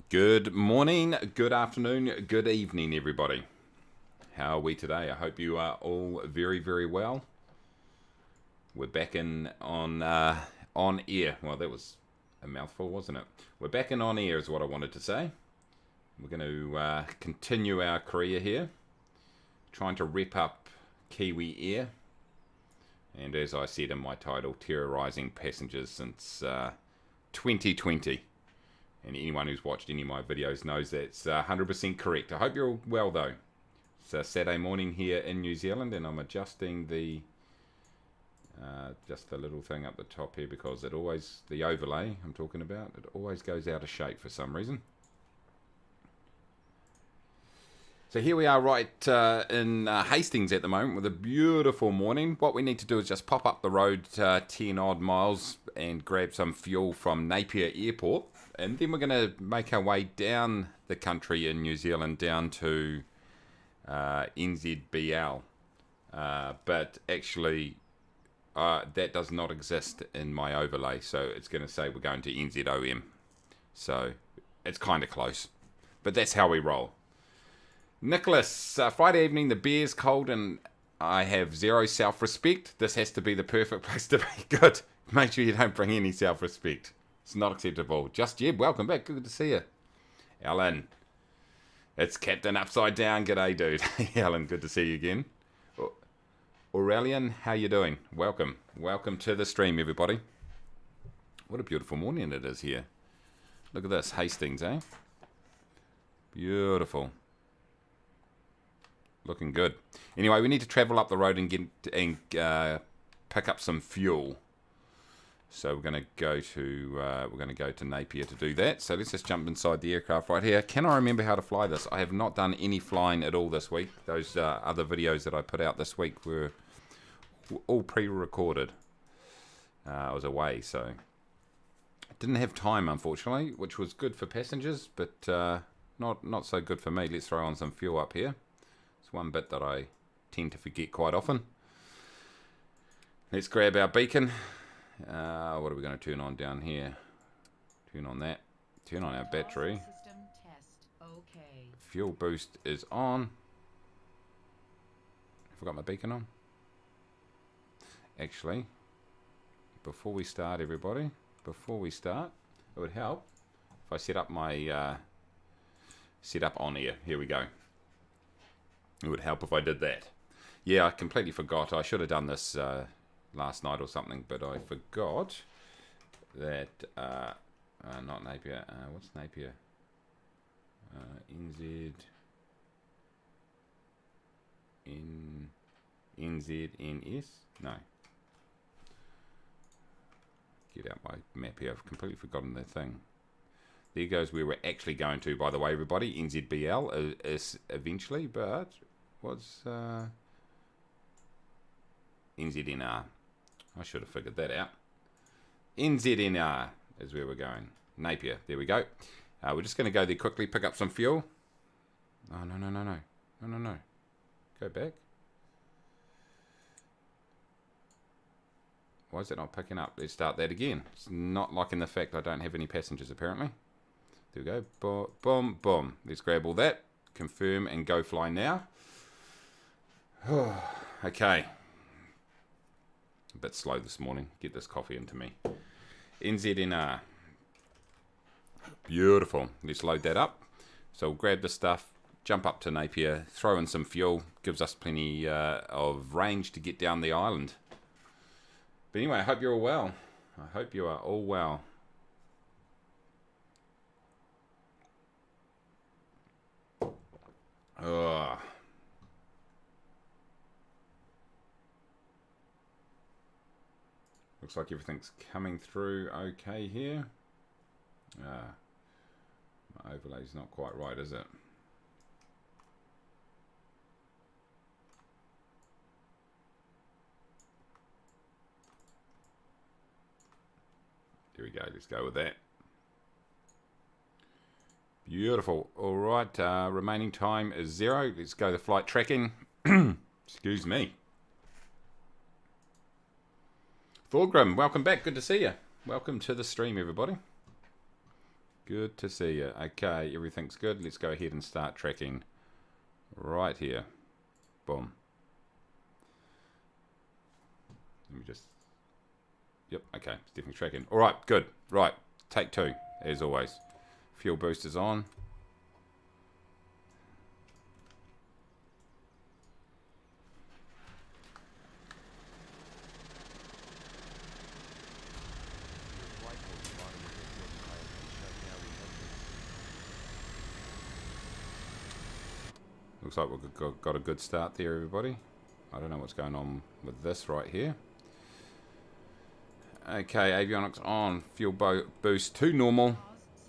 Good morning, good afternoon, good evening, everybody. How are we today? I hope you are all very, very well. We're back in on air. Well, that was a mouthful, wasn't it? We're back in on air is what I wanted to say. We're going to continue our career here, trying to rep up Kiwi Air. And as I said in my title, terrorising passengers since 2020. And anyone who's watched any of my videos knows that's 100% correct. I hope you're all well though. It's a Saturday morning here in New Zealand, and I'm adjusting the just the little thing up the top here because it always, the overlay I'm talking about, it always goes out of shape for some reason. So here we are right in Hastings at the moment with a beautiful morning. What we need to do is just pop up the road 10 odd miles and grab some fuel from Napier Airport. And then we're going to make our way down the country in New Zealand down to NZBL. But actually, that does not exist in my overlay. So it's going to say we're going to NZOM. So it's kind of close. But that's how we roll. Nicholas, Friday evening, the beer's cold and I have zero self-respect. This has to be the perfect place to be. Good. Make sure you don't bring any self-respect. It's not acceptable. Just Jeb, welcome back. Good to see you. Alan, it's Captain Upside Down. G'day, dude. Alan, good to see you again. Aurelian, how you doing? Welcome. Welcome to the stream, everybody. What a beautiful morning it is here. Look at this. Hastings, eh? Beautiful. Looking good. Anyway, we need to travel up the road and pick up some fuel. So we're going to go to Napier to do that. So let's just jump inside the aircraft right here. Can I remember how to fly this? I have not done any flying at all this week. Those other videos that I put out this week were all pre-recorded. I was away, so didn't have time, unfortunately, which was good for passengers, but not so good for me. Let's throw on some fuel up here. It's one bit that I tend to forget quite often. Let's grab our beacon. What are we going to turn on down here? Turn on that. Turn on our battery. System test. Okay. Fuel boost is on. Have I got my beacon on? Actually, before we start, everybody, it would help if I set up my setup on air. Here we go. It would help if I did that. Yeah, I completely forgot. I should have done this last night or something, but I forgot that not Napier. What's Napier? NZNS? No. Get out my map here. I've completely forgotten the thing. There goes where we're actually going to, by the way, everybody. NZBL is eventually, but what's NZNR? I should have figured that out. NZNR is where we're going. Napier. There we go. We're just going to go there quickly, pick up some fuel. Oh, no. Go back. Why is it not picking up? Let's start that again. It's not liking the fact I don't have any passengers, apparently. There we go. Boom, boom. Let's grab all that. Confirm and go fly now. Okay. A bit slow this morning. Get this coffee into me. NZNR. Beautiful. Let's load that up. So we'll grab the stuff, jump up to Napier, throw in some fuel. Gives us plenty of range to get down the island. But anyway, I hope you're all well. I hope you are all well. Ugh. Looks like everything's coming through okay here. My overlay's not quite right, is it? There we go, let's go with that. Beautiful. All right, remaining time is 0. Let's go to flight tracking. Excuse me. Thorgrim, welcome back. Good to see you. Welcome to the stream, everybody. Good to see you. Okay, everything's good. Let's go ahead and start tracking right here. Boom. Let me just... Yep, okay, it's definitely tracking. All right, good. Right, take 2, as always. Fuel boosters on. Looks like we've got a good start there, everybody. I don't know what's going on with this right here. Okay, avionics on. Fuel boost to normal.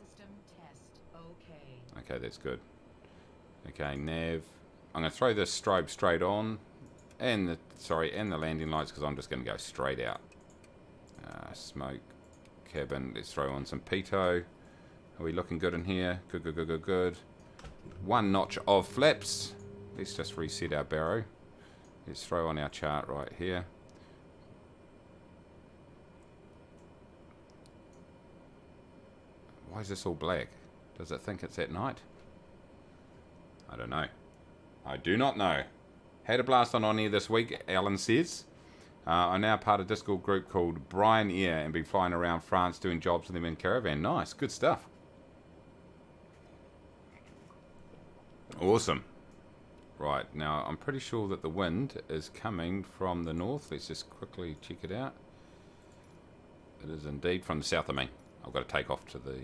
System test. Okay. Okay, that's good. Okay, nav. I'm going to throw this strobe straight on. And the landing lights, because I'm just going to go straight out. Smoke. Cabin. Let's throw on some pitot. Are we looking good in here? Good, good, good, good, good. 1 notch of flaps. Let's just reset our barrow. Let's throw on our chart right here. Why is this all black? Does it think it's at night? I don't know. I do not know. Had a blast on OnAir this week, Alan says. I'm now part of a Discord group called Brian Air and been flying around France doing jobs with them in caravan. Nice, good stuff. Awesome. Right, now I'm pretty sure that the wind is coming from the north. Let's just quickly check it out. It is indeed from the south of me. I've got to take off to the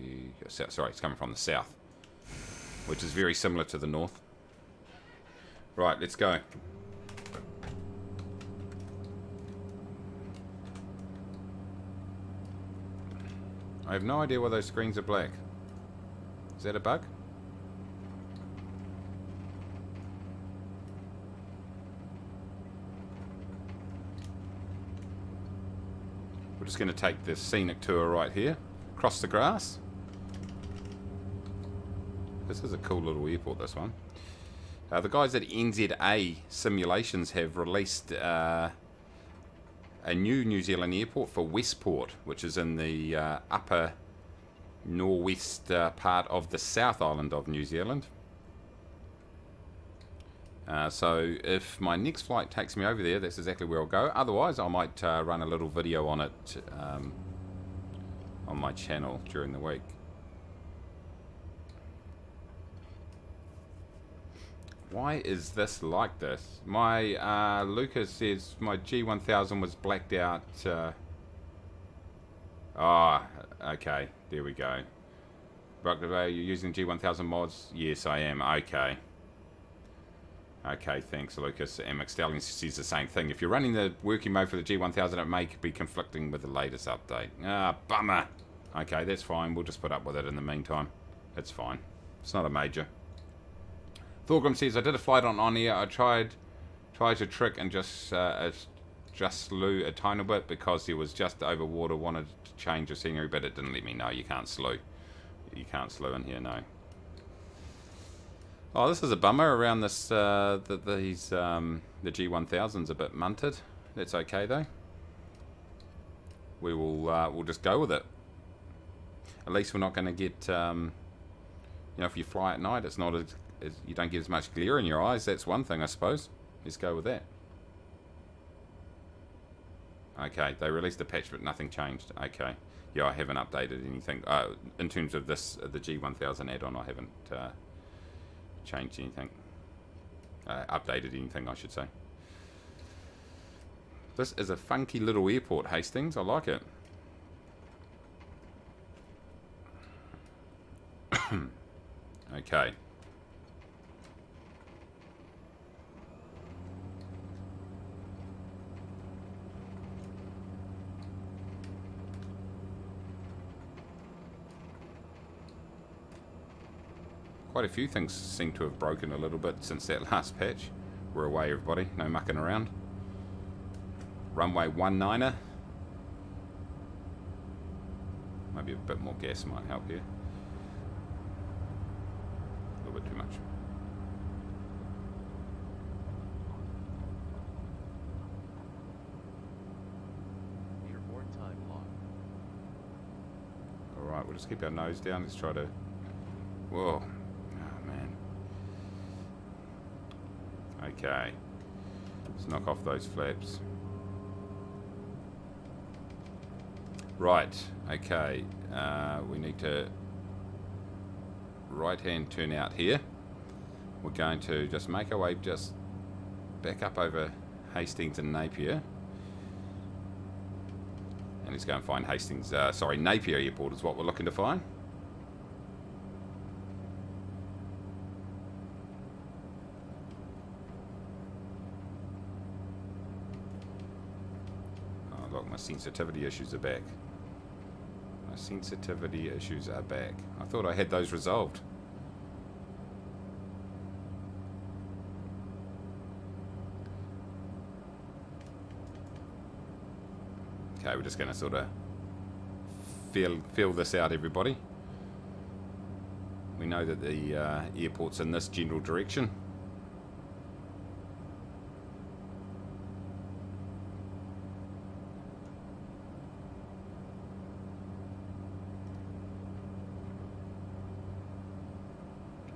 south. Sorry, it's coming from the south, which is very similar to the north. Right, let's go. I have no idea why those screens are black. Is that a bug? We're just going to take this scenic tour right here, across the grass. This is a cool little airport, this one. The guys at NZA Simulations have released a new New Zealand airport for Westport, which is in the upper northwest part of the South Island of New Zealand. So if my next flight takes me over there, that's exactly where I'll go. Otherwise, I might run a little video on it on my channel during the week. Why is this like this? My Lucas says my G1000 was blacked out. Okay, there we go. Are you using G1000 mods? Yes, I am. Okay. Okay, thanks, Lucas. MX Stallion says the same thing. If you're running the working mode for the G1000, it may be conflicting with the latest update. Bummer. Okay, that's fine. We'll just put up with it in the meantime. It's fine. It's not a major. Thorgrim says, I did a flight on OnAir. I tried to trick and just slew a tiny bit because he was just over water, wanted to change the scenery, but it didn't let me know. You can't slew. You can't slew in here, no. Oh, this is a bummer around this, the G1000's a bit munted. That's okay though. We will, we'll just go with it. At least we're not going to get, you know, if you fly at night, it's not as you don't get as much glare in your eyes. That's one thing, I suppose. Let's go with that. Okay, they released a patch, but nothing changed. Okay. Yeah, I haven't updated anything. In terms of this, the G1000 add-on, I haven't changed anything. Updated anything, I should say. This is a funky little airport, Hastings. I like it. Okay. Quite a few things seem to have broken a little bit since that last patch. We're away, everybody. No mucking around. Runway 19er. Maybe a bit more gas might help here. A little bit too much. Alright, we'll just keep our nose down. Let's try to... Whoa. Oh, man. Okay. Let's knock off those flaps. Right. Okay. We need to right-hand turn out here. We're going to just make our way just back up over Hastings and Napier. And let's go and find Hastings, sorry, Napier Airport is what we're looking to find. Oh look, my sensitivity issues are back. My sensitivity issues are back. I thought I had those resolved. Okay, we're just going to sort of feel this out, everybody. We know that the airport's in this general direction.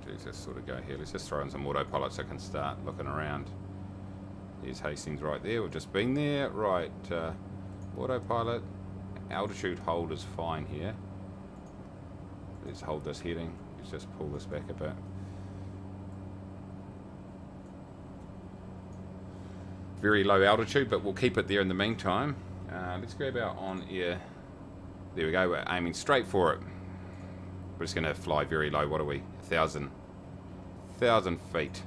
Let's just sort of go here. Let's just throw in some autopilot so I can start looking around. There's Hastings right there. We've just been there. Right. Autopilot, altitude hold is fine here. Let's hold this heading. Let's just pull this back a bit. Very low altitude, but we'll keep it there in the meantime. Let's grab our OnAir. There we go. We're aiming straight for it. We're just going to fly very low. What are we? 1,000 feet.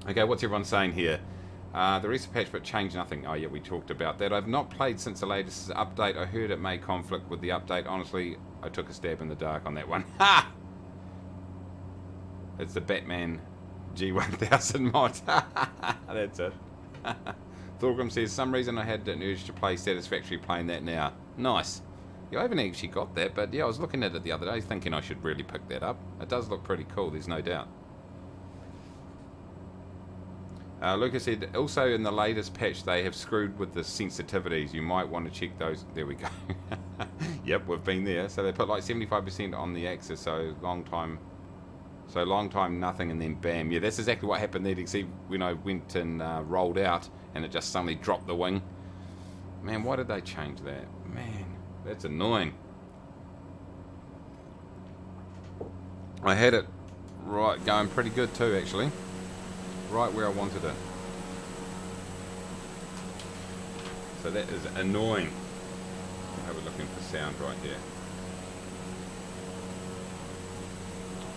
Okay, what's everyone saying here? The recent patch but changed nothing. Oh yeah, we talked about that. I've not played since the latest update. I heard it may conflict with the update. Honestly, I took a stab in the dark on that one. Ha! It's the Batman G1000 mod. That's it. Thorgrim says, some reason I had an urge to play Satisfactory playing that now. Nice. Yeah, I haven't actually got that, but yeah, I was looking at it the other day thinking I should really pick that up. It does look pretty cool, there's no doubt. Lucas said, also in the latest patch they have screwed with the sensitivities. You might want to check those. There we go. Yep, we've been there. So they put like 75% on the axis, so long time nothing, and then bam. Yeah, that's exactly what happened there. You see when I went and rolled out and it just suddenly dropped the wing. Man, why did they change that? Man, that's annoying. I had it right going pretty good too, actually. Right where I wanted it. So that is annoying. I we're looking for sound right here.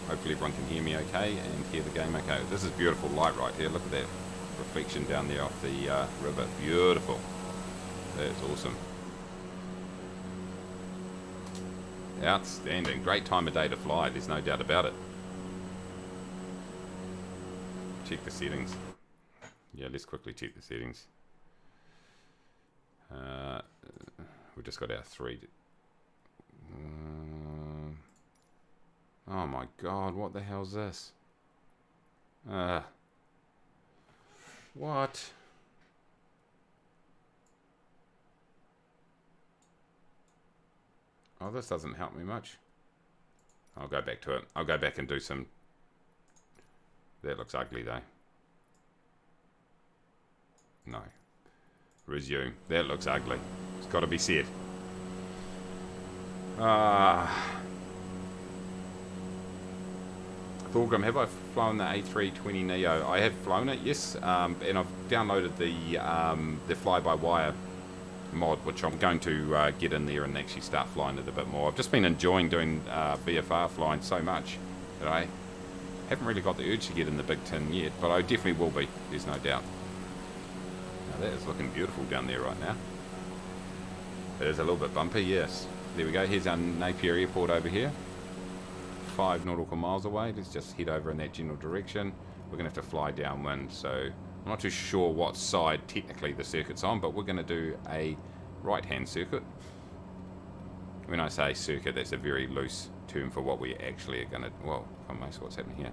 Hopefully everyone can hear me okay and hear the game okay. This is beautiful light right here. Look at that reflection down there off the river. Beautiful. That's awesome. Outstanding. Great time of day to fly. There's no doubt about it. Check the settings. Yeah, let's quickly check the settings. We've just got our 3. Oh my god, what the hell's this? What? Oh, this doesn't help me much. I'll go back to it. I'll go back and do some... That looks ugly though. No. Resume. That looks ugly. It's got to be said. Thorgrim, have I flown the A320neo? I have flown it, yes. And I've downloaded the fly-by-wire mod, which I'm going to get in there and actually start flying it a bit more. I've just been enjoying doing VFR flying so much that I haven't really got the urge to get in the big tin yet, but I definitely will be, there's no doubt. Now that is looking beautiful down there right now. It is a little bit bumpy, yes. There we go, here's our Napier Airport over here. 5 nautical miles away. Let's just head over in that general direction. We're going to have to fly downwind, so I'm not too sure what side technically the circuit's on, but we're going to do a right-hand circuit. When I say circuit, that's a very loose term for what we actually are going to... Well, come on, what's happening here?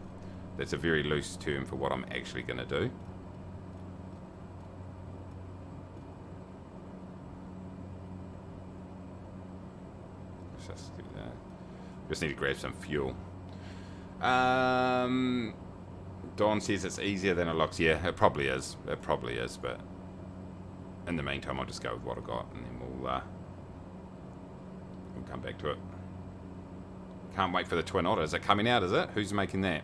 That's a very loose term for what I'm actually going to do. Just need to grab some fuel. Dawn says it's easier than it looks. Yeah, it probably is. It probably is, but in the meantime, I'll just go with what I got, and then we'll come back to it. Can't wait for the Twin Otter. Is it coming out, is it? Who's making that?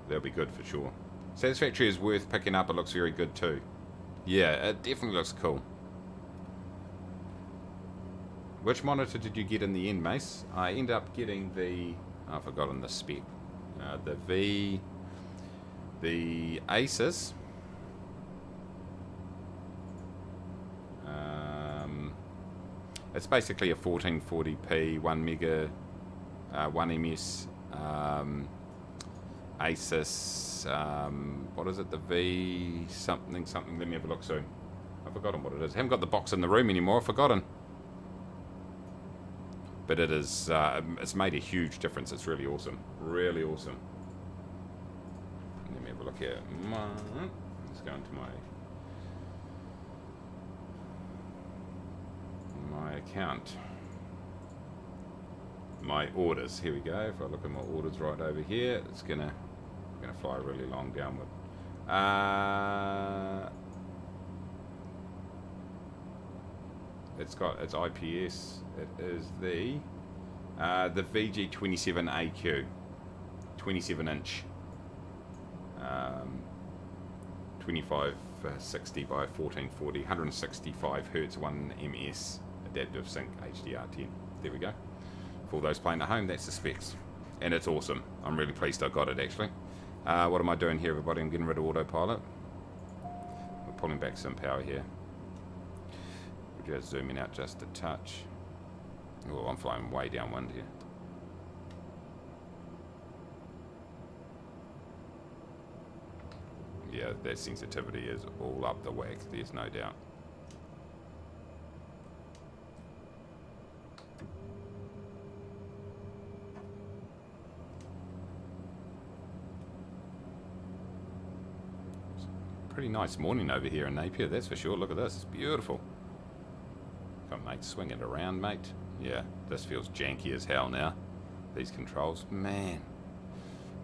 That'll be good for sure. Satisfactory is worth picking up. It looks very good too. Yeah, it definitely looks cool. Which monitor did you get in the end, Mace? I ended up getting the... Oh, I've forgotten the spec. The Asus. It's basically a 1440p, 1 mega, 1 ms, Asus, what is it, the V something, let me have a look soon. I've forgotten what it is. I haven't got the box in the room anymore, I've forgotten. But it is, it's made a huge difference. It's really awesome. Really awesome. Let me have a look here. Let's go into my account. My orders. Here we go. If I look at my orders right over here, it's gonna fly really long downward. It's IPS. It is the VG27AQ, 27 inch, 2560 by 1440, 165 hertz, 1 ms, adaptive sync HDR10. There we go. For all those playing at home, that's the specs, and it's awesome. I'm really pleased I got it actually. What am I doing here, everybody? I'm getting rid of autopilot. We're pulling back some power here. We're just zooming out just a touch. Oh, I'm flying way downwind here. Yeah, that sensitivity is all up the whack, there's no doubt. Pretty nice morning over here in Napier, that's for sure. Look at this, it's beautiful. Come on, mate, swing it around, mate. Yeah, this feels janky as hell now. These controls, man.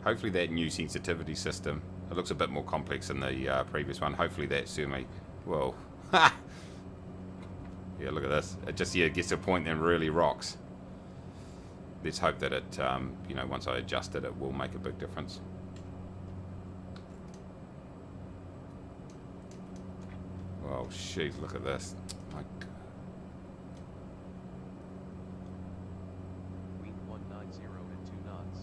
Hopefully that new sensitivity system, it looks a bit more complex than the previous one. Hopefully that certainly, whoa. Yeah, look at this. It just, yeah, gets to a point and really rocks. Let's hope that it, you know, once I adjust it, it will make a big difference. Oh, jeez, look at this. My God. Wind 190 at 2 knots.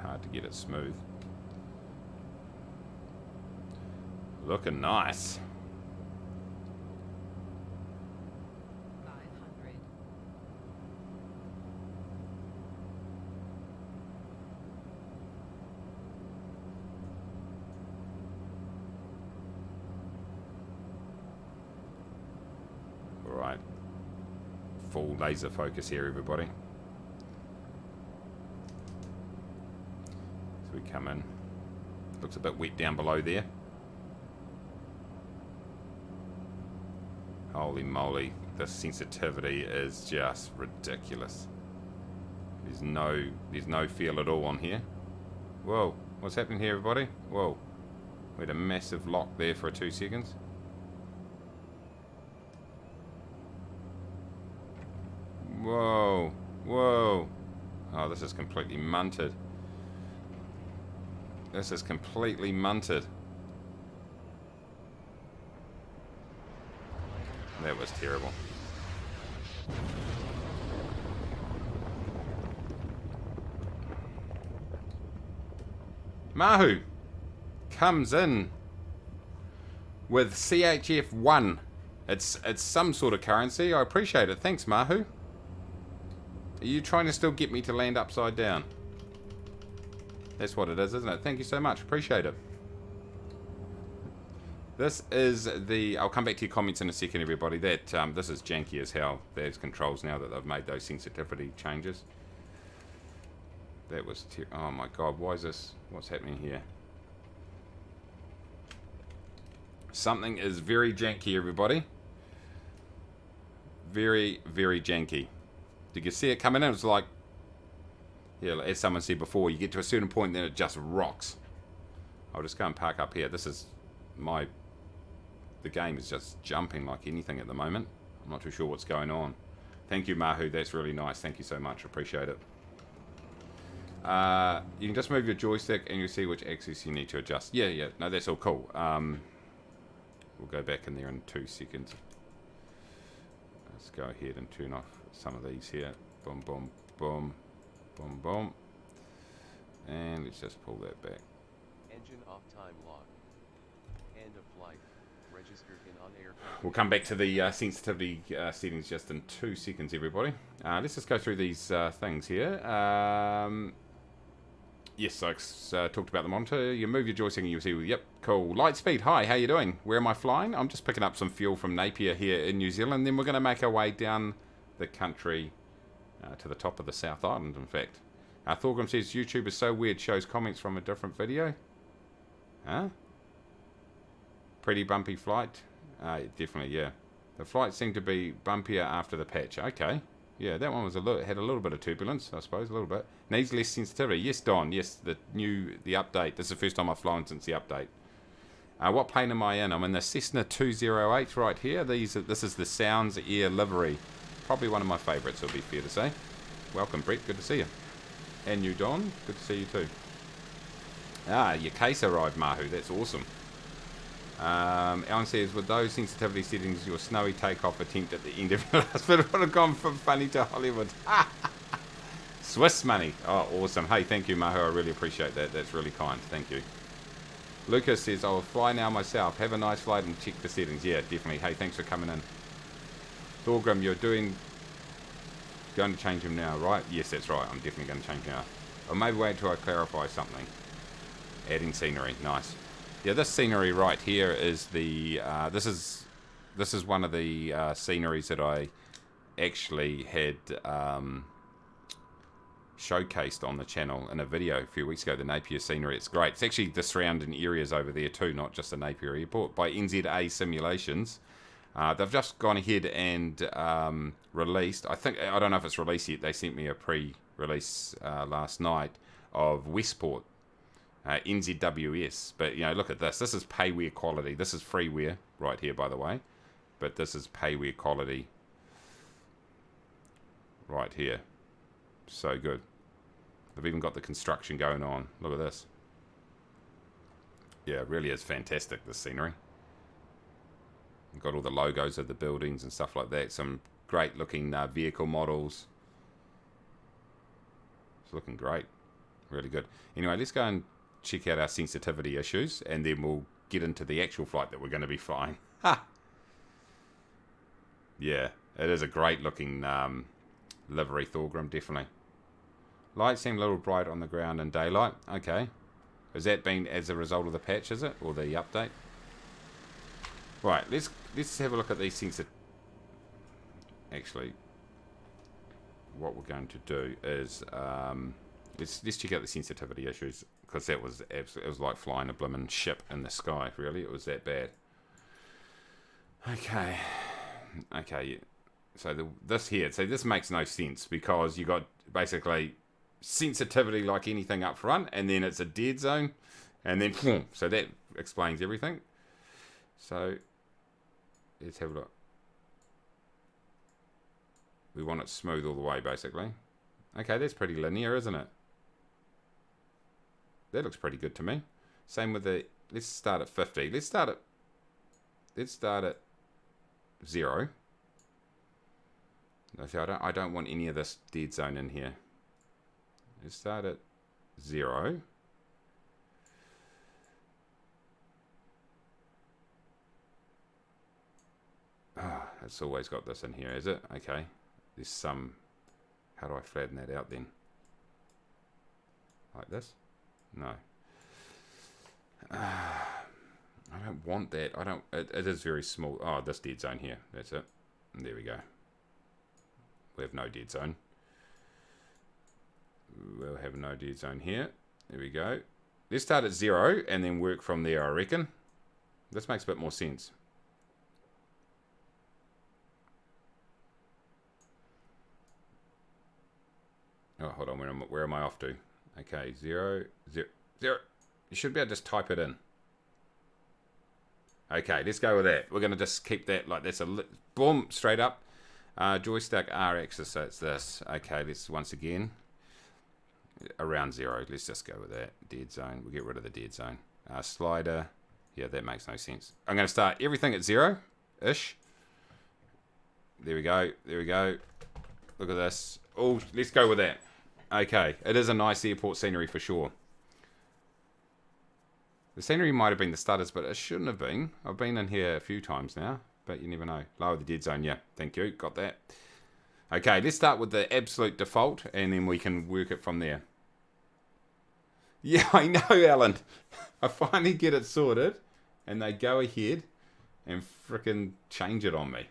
Hard to get it smooth. Looking nice. 500. Alright. Full laser focus here, everybody. So we come in. Looks a bit wet down below there. Holy moly, the sensitivity is just ridiculous. There's no feel at all on here. Whoa, what's happening here, everybody? Whoa, we had a massive lock there for 2 seconds. Whoa, whoa. Oh, this is completely munted. This is completely munted. That was terrible. Mahu comes in with CHF1. It's some sort of currency. I appreciate it. Thanks, Mahu. Are you trying to still get me to land upside down? That's what it is, isn't it? Thank you so much. Appreciate it. This is the... I'll come back to your comments in a second, everybody. That this is janky as hell. There's controls now that they've made those sensitivity changes. That was... Oh my god, why is this... What's happening here? Something is very janky, everybody. Very, very janky. Did you see it coming in? It was like, yeah, as someone said before, you get to a certain point, then it just rocks. I'll just go and park up here. This is my... The game is just jumping like anything at the moment. I'm not too sure what's going on. Thank you, Mahu. That's really nice. Thank you so much. Appreciate it. You can just move your joystick and you'll see which axis you need to adjust. Yeah. No, that's all cool. We'll go back in there in 2 seconds. Let's go ahead and turn off some of these here. Boom, boom, boom, boom, boom. And let's just pull that back. Engine off, time log. End of flight. Registered in OnAir. We'll come back to the sensitivity settings just in 2 seconds, everybody. Let's just go through these things here. Yes, I talked about the monitor. You move your joystick and you'll see, yep, cool. Light speed, hi, how you doing? Where am I flying? I'm just picking up some fuel from Napier here in New Zealand. Then we're going to make our way down the country to the top of the South Island, in fact. Thorgrim says, YouTube is so weird, shows comments from a different video. Huh? Pretty bumpy flight. Definitely, yeah. The flight seemed to be bumpier after the patch. Okay. Yeah, that one was had a little bit of turbulence, I suppose, a little bit. Needs less sensitivity. Yes, Don. Yes, the update. This is the first time I've flown since the update. What plane am I in? I'm in the Cessna 208 right here. This is the Sounds Air livery. Probably one of my favourites, it'll be fair to say. Welcome, Brett. Good to see you. And you, Don. Good to see you too. Your case arrived, Mahu. That's awesome. Alan says, with those sensitivity settings, your snowy takeoff attempt at the end of your last bit would have gone from funny to Hollywood. Swiss money. Oh, awesome. Hey, thank you, Mahu. I really appreciate that. That's really kind. Thank you. Lucas says, I'll fly now myself. Have a nice flight and check the settings. Yeah, definitely. Hey, thanks for coming in. Thorgrim, you're going to change him now, right? Yes, that's right. I'm definitely going to change now. Or maybe wait till I clarify something. Adding scenery. Nice. Yeah, this scenery right here is the this is one of the sceneries that I actually had showcased on the channel in a video a few weeks ago. The Napier scenery, it's great. It's actually the surrounding areas over there too, not just the Napier airport. By NZA Simulations, they've just gone ahead and released. I don't know if it's released yet. They sent me a pre-release last night of Westport. NZWS, but look at this. This is payware quality. This is freeware right here, by the way, but this is payware quality right here. So good. They've even got the construction going on. Look at this. Yeah, it really is fantastic, this scenery. You've got all the logos of the buildings and stuff like that. Some great looking vehicle models. It's looking great. Really good. Anyway, let's go and check out our sensitivity issues, and then we'll get into the actual flight that we're going to be flying. Ha! Yeah, it is a great looking livery, Thorgrim, definitely. Lights seem a little bright on the ground in daylight. Okay. Has that been as a result of the patch, is it? Or the update? Right, let's have a look at these sensor. Actually, what we're going to do is let's check out the sensitivity issues, because that was it was like flying a blimmin' ship in the sky. Really, it was that bad. Okay. So this here, so this makes no sense, because you got basically sensitivity like anything up front, and then it's a dead zone, and then so that explains everything. So let's have a look. We want it smooth all the way, basically. Okay, that's pretty linear, isn't it? That looks pretty good to me. Same with the, let's start at 50. Let's start at 0. So I don't want any of this dead zone in here. Let's start at 0. It's always got this in here, is it? Okay. There's some, how do I flatten that out then? Like this? No. I don't want that. It is very small. Oh, this dead zone here. That's it. And there we go. We have no dead zone. We'll have no dead zone here. There we go. Let's start at 0 and then work from there, I reckon. This makes a bit more sense. Oh, hold on. Where am I off to? Okay, 0, 0, 0. You should be able to just type it in. Okay, let's go with that. We're going to just keep that like that's boom, straight up. Joystick R axis, so it's this. Okay, let's once again around 0. Let's just go with that. Dead zone. We'll get rid of the dead zone. Slider. Yeah, that makes no sense. I'm going to start everything at 0-ish. There we go. There we go. Look at this. Oh, let's go with that. Okay, it is a nice airport scenery for sure. The scenery might have been the stutters, but it shouldn't have been. I've been in here a few times now, but you never know. Lower the dead zone, yeah. Thank you, got that. Okay, let's start with the absolute default, and then we can work it from there. Yeah, I know, Alan. I finally get it sorted, and they go ahead and frickin' change it on me.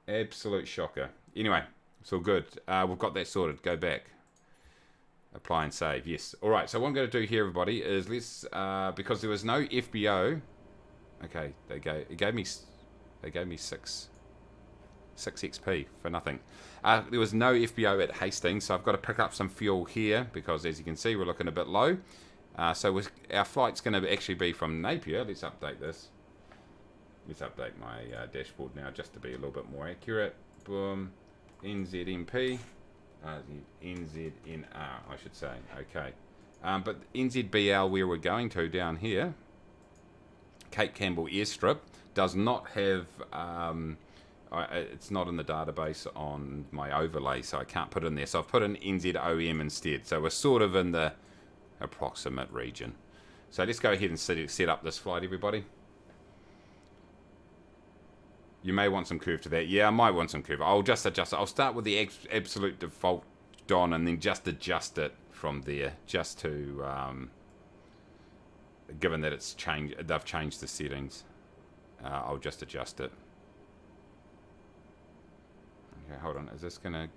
Absolute shocker. Anyway, it's all good. We've got that sorted. Go back. Apply and save. Yes. All right. So what I'm going to do here, everybody, is let's because there was no FBO. Okay. It gave me 6 XP for nothing. There was no FBO at Hastings, so I've got to pick up some fuel here because, as you can see, we're looking a bit low. So our flight's going to actually be from Napier. Let's update this. Let's update my dashboard now just to be a little bit more accurate. Boom. NZMP. NZNR, I should say. Okay. But NZBL, where we're going to down here, Cape Campbell airstrip, does not have... it's not in the database on my overlay, so I can't put it in there. So I've put in NZOM instead. So we're sort of in the approximate region. So let's go ahead and set up this flight, everybody. You may want some curve to that. Yeah, I might want some curve. I'll just adjust it. I'll start with the absolute default DON and then just adjust it from there, just to, given that it's changed, they've changed the settings. I'll just adjust it. Okay, hold on. Is this gonna?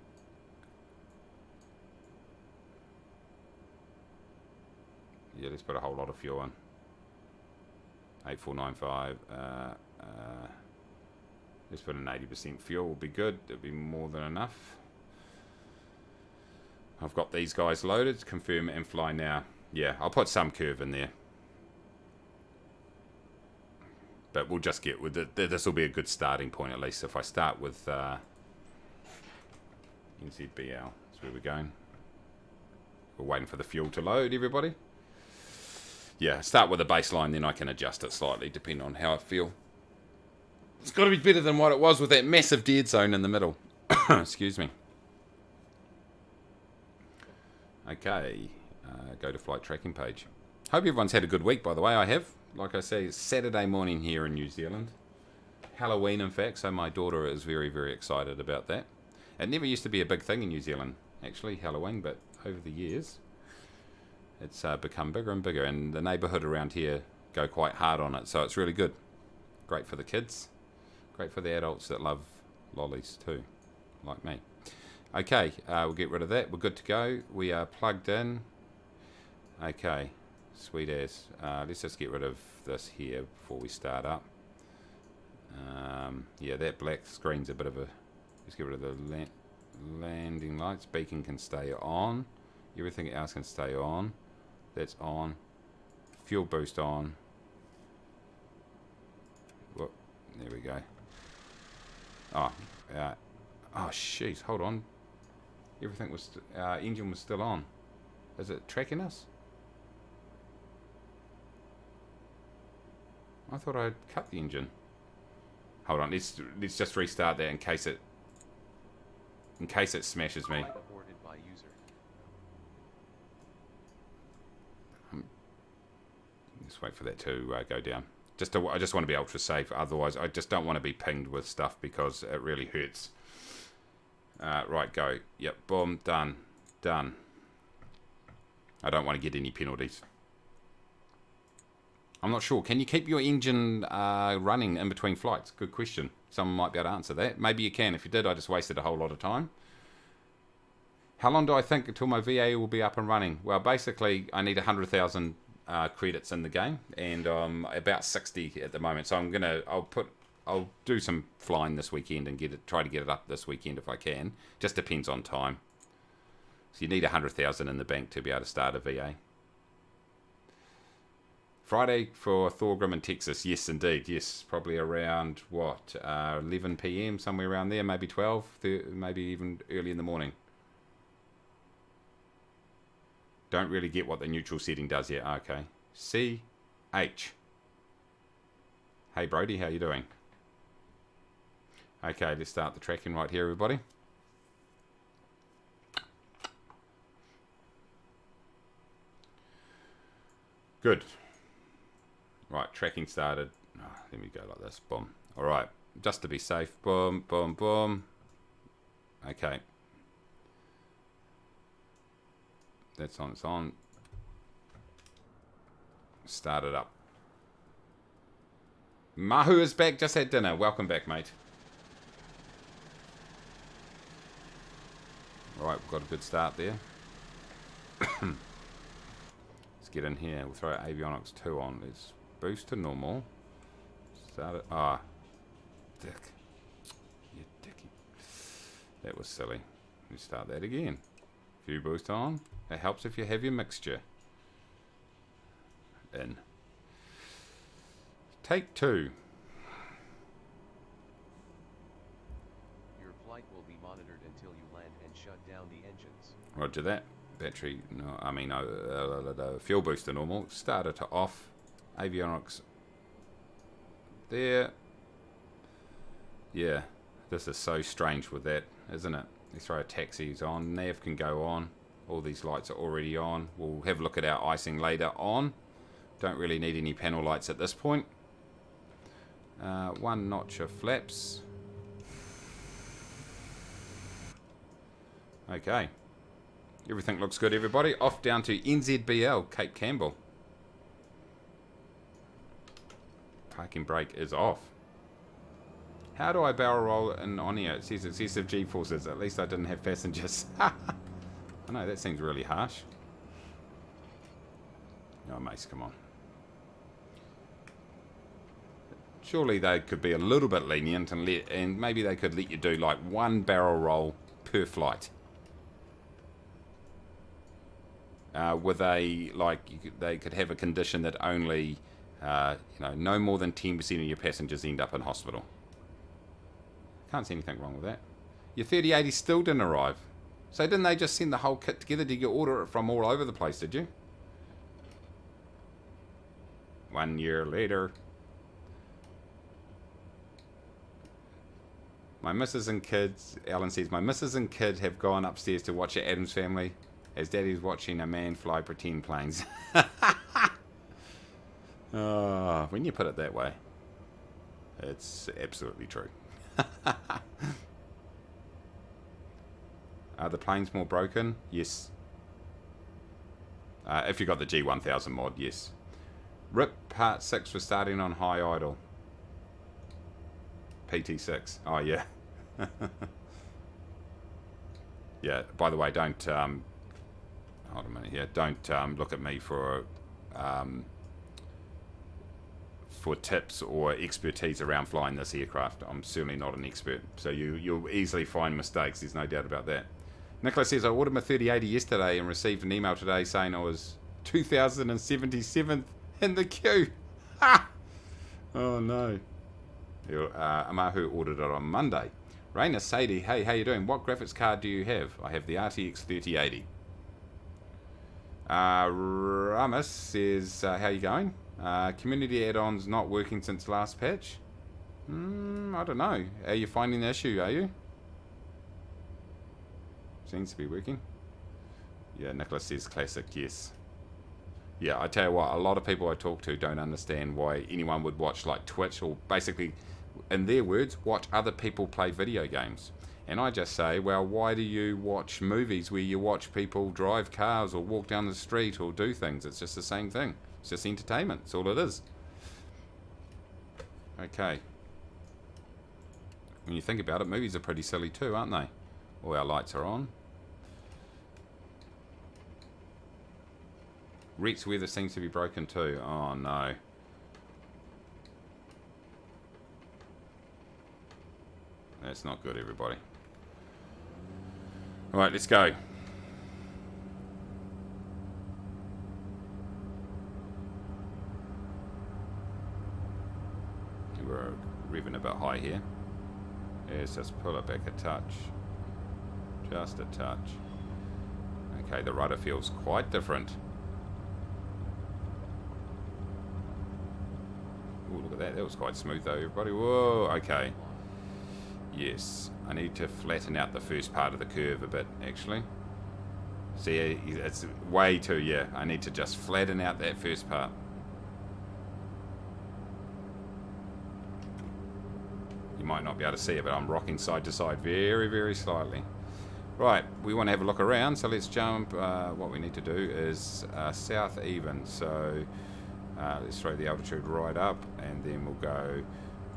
Yeah, let's put a whole lot of fuel in. 8495. Let's put an 80% fuel. Will be good. It'll be more than enough. I've got these guys loaded. Confirm and fly now. Yeah, I'll put some curve in there. But we'll just get with it. This will be a good starting point at least. If I start with NZBL, that's where we're going. We're waiting for the fuel to load, everybody. Yeah, start with a baseline, then I can adjust it slightly depending on how I feel. It's got to be better than what it was with that massive dead zone in the middle. Excuse me. Okay, go to flight tracking page. Hope everyone's had a good week, by the way. I have. Like I say, it's Saturday morning here in New Zealand. Halloween, in fact, so my daughter is very, very excited about that. It never used to be a big thing in New Zealand, actually, Halloween, but over the years, it's become bigger and bigger, and the neighbourhood around here go quite hard on it, so it's really good. Great for the kids. Great for the adults that love lollies too, like me. Okay, we'll get rid of that. We're good to go. We are plugged in. Okay, sweet as. Let's just get rid of this here before we start up. Yeah, that black screen's a bit of a... Let's get rid of the landing lights. Beacon can stay on. Everything else can stay on. That's on. Fuel boost on. Whoop, there we go. Oh, oh, jeez, hold on. Everything was, engine was still on. Is it tracking us? I thought I'd cut the engine. Hold on, let's just restart that in case it smashes me. Aborted by user. Let's wait for that to go down. I just want to be ultra safe. Otherwise, I just don't want to be pinged with stuff because it really hurts. Right, go. Yep, boom, done. Done. I don't want to get any penalties. I'm not sure. Can you keep your engine running in between flights? Good question. Someone might be able to answer that. Maybe you can. If you did, I just wasted a whole lot of time. How long do I think until my VA will be up and running? Well, basically, I need 100,000 credits in the game, and about 60 at the moment. So I'll do some flying this weekend and try to get it up this weekend if I can. Just depends on time. So you need 100,000 in the bank to be able to start a VA. Friday for Thorgrim in Texas. Yes, indeed. Yes, probably around, what, 11 p.m., somewhere around there, maybe 12, maybe even early in the morning. Don't really get what the neutral setting does yet. Okay. CH. Hey, Brody, how you doing? Okay, let's start the tracking right here, everybody. Good. Right, tracking started. Oh, let me go like this. Boom. All right, just to be safe. Boom, boom, boom. Okay. That's on. It's on. Start it up. Mahu is back. Just had dinner. Welcome back, mate. All right, we've got a good start there. Let's get in here. We'll throw avionics 2 on. Let's boost to normal. Start it. Ah, dick. You dicky. That was silly. Let's start that again. Few boost on. It helps if you have your mixture. In. Take 2. Your flight will be monitored until you land and shut down the engines. Roger that. Battery, no, I mean, fuel booster normal. Starter to off. Avionics. There. Yeah, this is so strange with that, isn't it? Let's throw taxis on. Nav can go on. All these lights are already on. We'll have a look at our icing later on. Don't really need any panel lights at this point. 1 notch of flaps. Okay. Everything looks good, everybody. Off down to NZBL, Cape Campbell. Parking brake is off. How do I barrel roll in OnAir? It says excessive G-forces. At least I didn't have passengers. I know, that seems really harsh. Oh, Mace, come on. Surely they could be a little bit lenient and maybe they could let you do like 1 barrel roll per flight. With a, like, they could have a condition that only, no more than 10% of your passengers end up in hospital. Can't see anything wrong with that. Your 3080 still didn't arrive. So didn't they just send the whole kit together? Did you order it from all over the place, did you? 1 year later. My missus and kids, Alan says, my missus and kid have gone upstairs to watch the Addams Family as Daddy's watching a man fly pretend planes. Oh, when you put it that way, it's absolutely true. Are the planes more broken? Yes. If you got the G1000 mod, yes. RIP Part 6 for starting on high idle. PT6. Oh, yeah. Yeah, by the way, don't... hold a minute here. Don't look at me for tips or expertise around flying this aircraft. I'm certainly not an expert. So you'll easily find mistakes. There's no doubt about that. Nicholas says, I ordered my 3080 yesterday and received an email today saying I was 2077th in the queue. Ha! Oh, no. Amahu ordered it on Monday. Raina Sadie, hey, how you doing? What graphics card do you have? I have the RTX 3080. Ramus says, how you going? Community add-ons not working since last patch? I don't know. Are you finding the issue, are you? Seems to be working. Yeah, Nicholas says classic, yes. Yeah, I tell you what, a lot of people I talk to don't understand why anyone would watch like Twitch or basically, in their words, watch other people play video games. And I just say, well, why do you watch movies where you watch people drive cars or walk down the street or do things? It's just the same thing. It's just entertainment. That's all it is. Okay. When you think about it, movies are pretty silly too, aren't they? All our lights are on. Rex weather seems to be broken too. Oh no. That's not good, everybody. Alright, let's go. We're revving a bit high here. Let's just pull it back a touch. Just a touch. Okay, the rudder feels quite different. Oh, look at that. That was quite smooth though, everybody. Whoa, okay. Yes, I need to flatten out the first part of the curve a bit, actually. See, it's way too, yeah. I need to just flatten out that first part. You might not be able to see it, but I'm rocking side to side very, very slightly. Right, we want to have a look around, so let's jump. What we need to do is south even. So let's throw the altitude right up, and then we'll go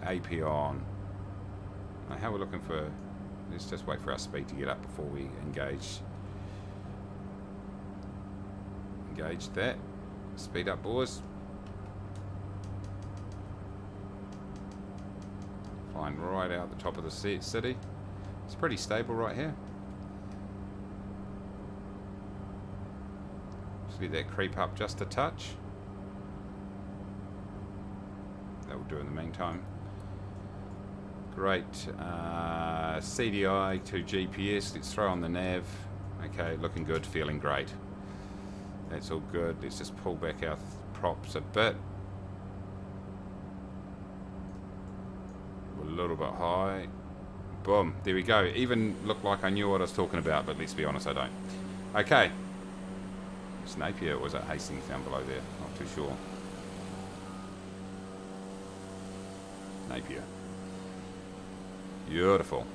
AP on. How we're looking for... Let's just wait for our speed to get up before we engage. Engage that. Speed up, boys. Flying right out the top of the city. It's pretty stable right here. Just let that creep up just a touch. That will do in the meantime. Great. CDI to GPS. Let's throw on the nav. Okay, looking good, feeling great. That's all good. Let's just pull back our props a bit. We're a little bit high. Boom. There we go. Even looked like I knew what I was talking about, but let's be honest, I don't. Okay. It's Napier, or was it Hastings down below there? Not too sure. Napier. Beautiful.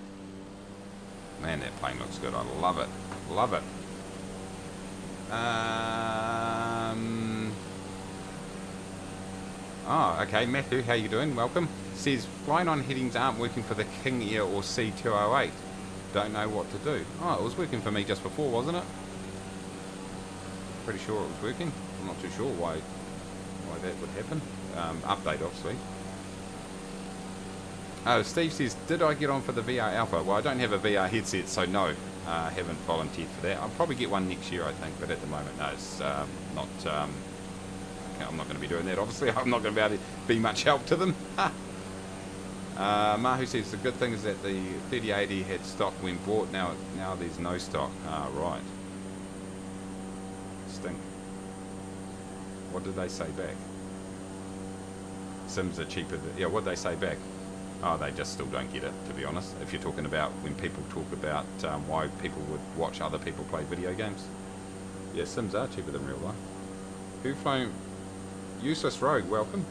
Man, that plane looks good. I love it. Love it. Oh, okay. Matthew, how you doing? Welcome. Says, flying on headings aren't working for the King Air or C208. Don't know what to do. Oh, it was working for me just before, wasn't it? Pretty sure it was working. I'm not too sure why that would happen. Update, obviously. Oh, Steve says, did I get on for the VR Alpha? Well, I don't have a VR headset, so no. I haven't volunteered for that. I'll probably get one next year, I think, but at the moment, no, it's not... I'm not going to be doing that, obviously. I'm not going to be able to be much help to them. Mahu says, the good thing is that the 3080 had stock when bought. Now there's no stock. Ah, right. Stink. What did they say back? Sims are cheaper. Yeah, what did they say back? Oh, they just still don't get it, to be honest. If you're talking about when people talk about why people would watch other people play video games. Yeah, Sims are cheaper than real life. Who framed... Useless Rogue, welcome.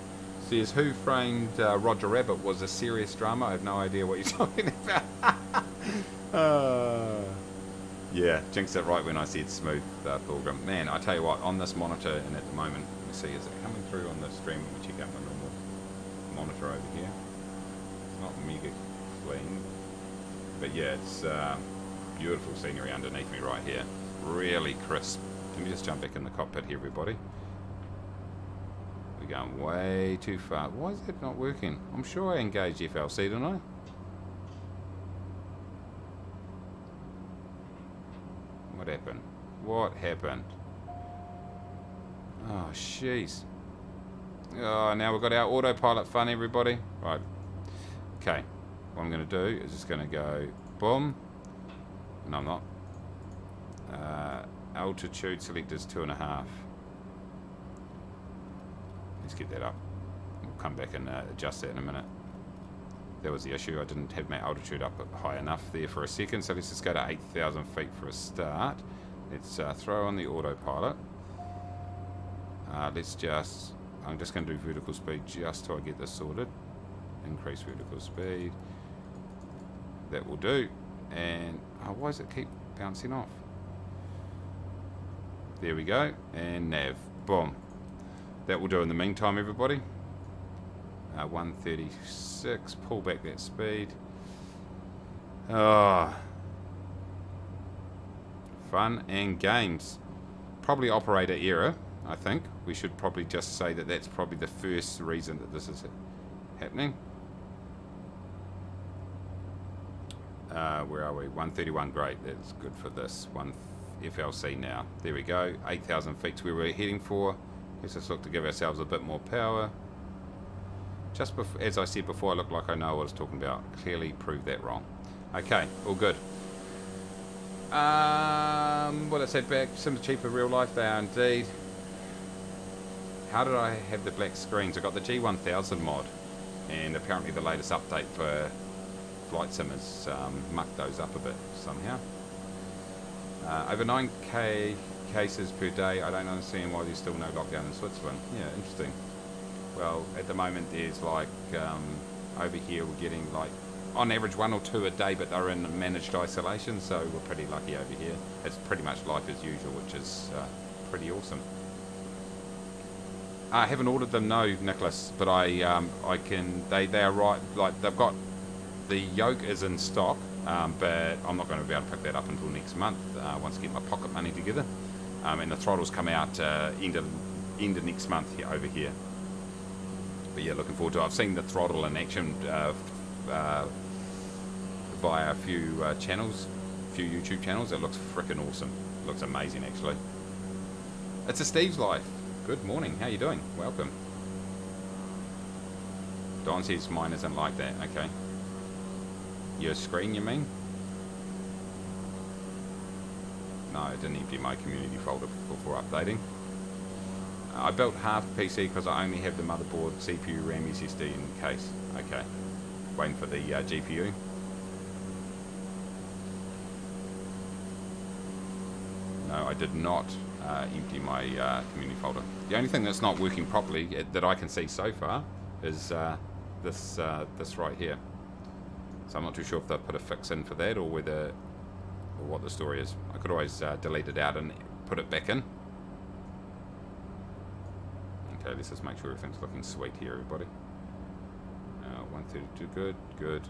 Says, who framed Roger Rabbit was a serious drama. I have no idea what you're talking about. Yeah, jinxed it right when I said smooth, Pilgrim. Man, I tell you what, on this monitor, and at the moment, let me see, is it coming through on the stream? Let me check out my normal monitor over here. Not mega clean, but yeah, it's beautiful scenery underneath me right here. Really crisp. Let me just jump back in the cockpit here, everybody. We're going way too far. Why is it not working? I'm sure I engaged FLC, didn't I? What happened? What happened? Oh, jeez. Oh, now we've got our autopilot fun, everybody. Right. Okay, what I'm going to do is just going to go boom. No, I'm not. Altitude selectors 2.5. Let's get that up. We'll come back and adjust that in a minute. That was the issue. I didn't have my altitude up high enough there for a second. So let's just go to 8,000 feet for a start. Let's throw on the autopilot. I'm just going to do vertical speed just till I get this sorted. Increase vertical speed. That will do. And why does it keep bouncing off? There we go. And nav. Boom. That will do in the meantime, everybody. 136. Pull back that speed. Oh. Fun and games. Probably operator error. I think. We should probably just say that that's probably the first reason that this is happening. Where are we? 131, great. That's good for this one FLC now. There we go. 8,000 feet's where we're heading for. Let's just look to give ourselves a bit more power. Just as I said before, I look like I know what I was talking about. Clearly proved that wrong. Okay, all good. What I said back, Sims cheaper real life, they are indeed. How did I have the black screens? I got the G1000 mod, and apparently the latest update for Flight Sim has mucked those up a bit somehow. Over 9k cases per day. I don't understand why there's still no lockdown in Switzerland. Yeah, interesting. Well, at the moment there's like, over here we're getting like, on average 1 or 2 a day, but they're in managed isolation, so we're pretty lucky over here. It's pretty much life as usual, which is pretty awesome. I haven't ordered them, no, Nicholas, but I can. They are right. Like they've got the yoke is in stock, but I'm not going to be able to pick that up until next month. Once I get my pocket money together, and the throttles come out end of next month here over here. But yeah, looking forward to it. I've seen the throttle in action via a few channels, a few YouTube channels. It looks freaking awesome. It looks amazing, actually. It's a Steve's Life. Good morning. How you doing? Welcome. Don says mine isn't like that. Okay. Your screen, you mean? No, I didn't empty my community folder before updating. I built half PC because I only have the motherboard, CPU, RAM, SSD in case. Okay. Waiting for the GPU. No, I did not empty my community folder. The only thing that's not working properly that I can see so far is this right here. So I'm not too sure if they've put a fix in for that or whether or what the story is. I could always delete it out and put it back in. Okay, let's just make sure everything's looking sweet here, everybody. 132, good, good.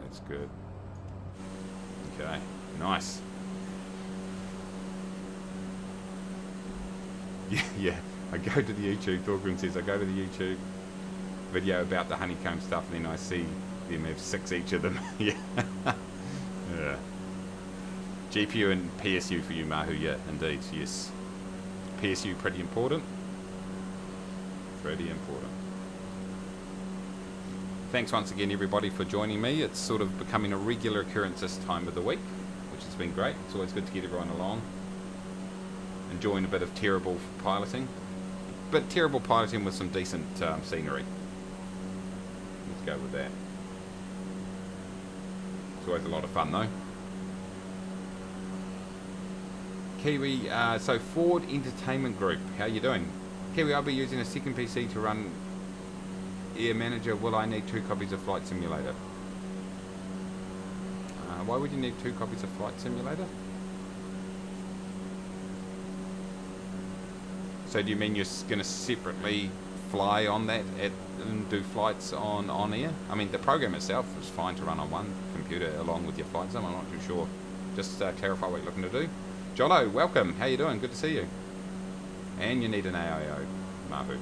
That's good. Okay, nice. Yeah, I go to the YouTube, Thorgrim says, I go to the YouTube video about the honeycomb stuff and then I see them have 6 each of them. Yeah. Yeah. GPU and PSU for you, Mahu, yeah, indeed, yes. PSU pretty important. Pretty important. Thanks once again, everybody, for joining me. It's sort of becoming a regular occurrence this time of the week, which has been great. It's always good to get everyone along. Enjoying a bit of terrible piloting. But terrible piloting with some decent scenery. Let's go with that. It's always a lot of fun, though. Kiwi, so Ford Entertainment Group, how you doing? Kiwi, I'll be using a second PC to run Air Manager. Will I need 2 copies of Flight Simulator? Why would you need 2 copies of Flight Simulator? So do you mean you're going to separately fly on that and do flights on OnAir? I mean, the program itself is fine to run on one computer along with your flight sim. I'm not too sure. Just clarify what you're looking to do. Jono, welcome. How you doing? Good to see you. And you need an AIO, Mahu.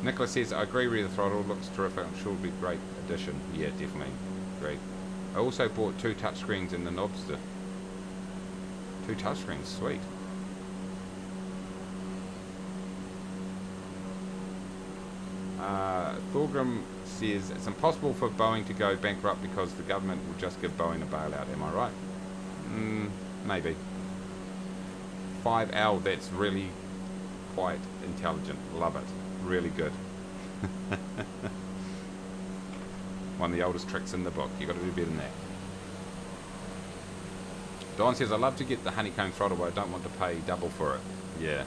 Nicholas says, I agree with the throttle. Looks terrific. I'm sure it'll be a great addition. Yeah, definitely. Great. I also bought 2 touchscreens in the Knobster. 2 touchscreens. Sweet. Thorgrim says, it's impossible for Boeing to go bankrupt because the government will just give Boeing a bailout. Am I right? Maybe. 5L, that's really quite intelligent. Love it. Really good. One of the oldest tricks in the book. You've got to do better than that. Don says, I'd love to get the honeycomb throttle, but I don't want to pay double for it. Yeah.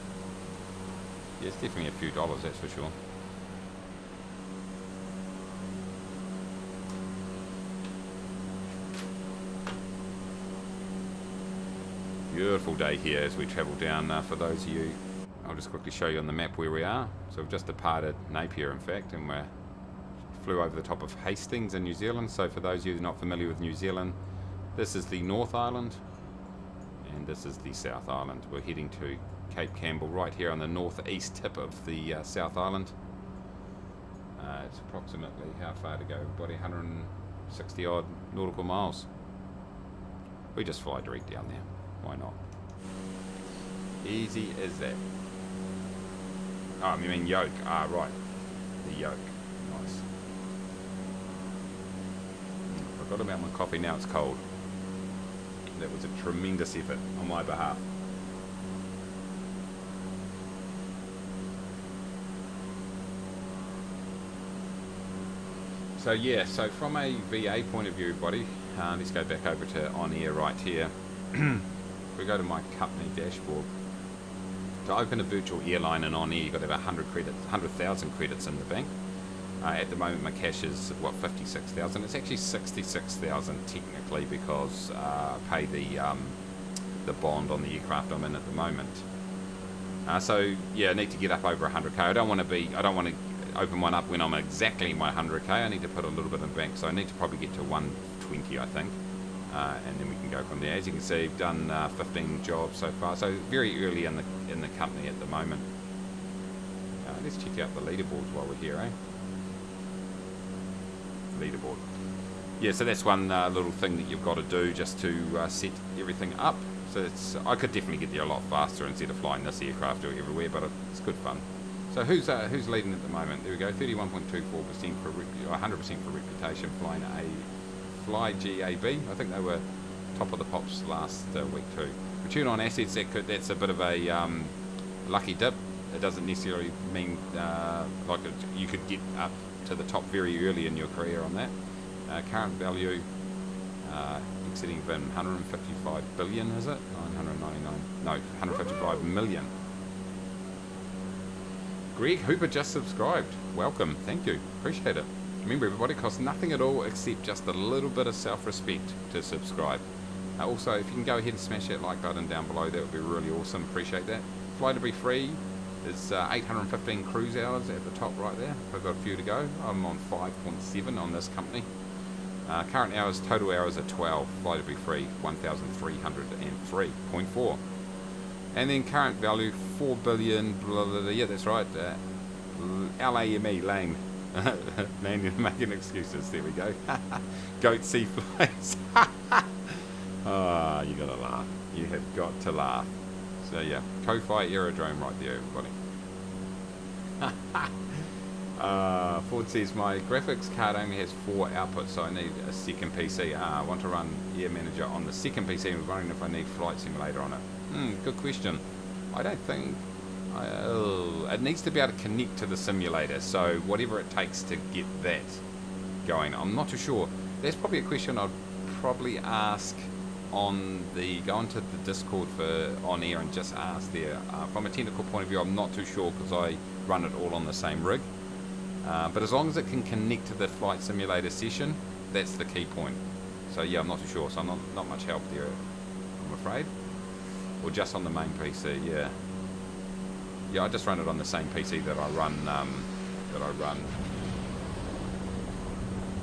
Yeah, it's definitely a few dollars, that's for sure. Beautiful day here as we travel down. For those of you, I'll just quickly show you on the map where we are. So we've just departed Napier, in fact, and we flew over the top of Hastings in New Zealand. So for those of you who are not familiar with New Zealand, This is the North Island, and this is the South Island. We're heading to Cape Campbell right here on the northeast tip of the South Island. It's approximately, how far to go, everybody? 160 odd nautical miles. We just fly direct down there. Why not? Easy as that. Oh, you mean yoke? Ah, right. The yoke. Nice. Forgot about my coffee, now it's cold. That was a tremendous effort on my behalf. So yeah, so from a VA point of view, everybody, let's go back over to OnAir right here. If we go to my company dashboard, to open a virtual airline and OnAir, you've got to have 100,000 credits in the bank. At the moment, my cash is, what, 56,000? It's actually 66,000 technically, because I pay the bond on the aircraft I'm in at the moment. So yeah, I need to get up over 100k. I don't want to open one up when I'm exactly my 100k. I need to put a little bit in the bank, so I need to probably get to 120, I think, and then we can go from there. As you can see, I've done 15 jobs so far, so very early in the company at the moment. Let's check out the leaderboards while we're here, leaderboard. Yeah, so that's one little thing that you've got to do just to set everything up. So I could definitely get there a lot faster instead of flying this aircraft everywhere, but it's good fun. So who's leading at the moment? There we go, 31.24% for 100% for reputation, flying a Fly GAB. I think they were top of the pops last week too. Return on assets, that's a bit of a lucky dip. It doesn't necessarily mean you could get up to the top very early in your career on that. Current value exceeding 155 billion, is it? 999, no, 155 million. Greg Hooper just subscribed. Welcome, thank you, appreciate it. Remember everybody, it costs nothing at all except just a little bit of self-respect to subscribe. Also, if you can go ahead and smash that like button down below, that would be really awesome, appreciate that. Fly to be free is 815 cruise hours at the top right there. I've got a few to go. I'm on 5.7 on this company. Current hours, total hours are 12. Fly to be free, 1,303.4. And then current value, 4 billion, blah, blah, blah, yeah, that's right, LAME, lame. Man, making excuses, there we go. Goat sea flies. You gotta laugh. You have got to laugh. So yeah, Ko-Fi aerodrome right there, everybody. Ford says, my graphics card only has 4 outputs, so I need a second PC. I want to run Air Manager on the second PC. I'm wondering if I need Flight Simulator on it. Good question. I don't think... it needs to be able to connect to the simulator, so whatever it takes to get that going. I'm not too sure. That's probably a question I'd probably ask on the... Go onto the Discord for OnAir and just ask there. From a technical point of view, I'm not too sure because I run it all on the same rig. But as long as it can connect to the flight simulator session, that's the key point. So yeah, I'm not too sure, so I'm not much help there, I'm afraid. Or just on the main PC, yeah. Yeah, I just run it on the same PC that I run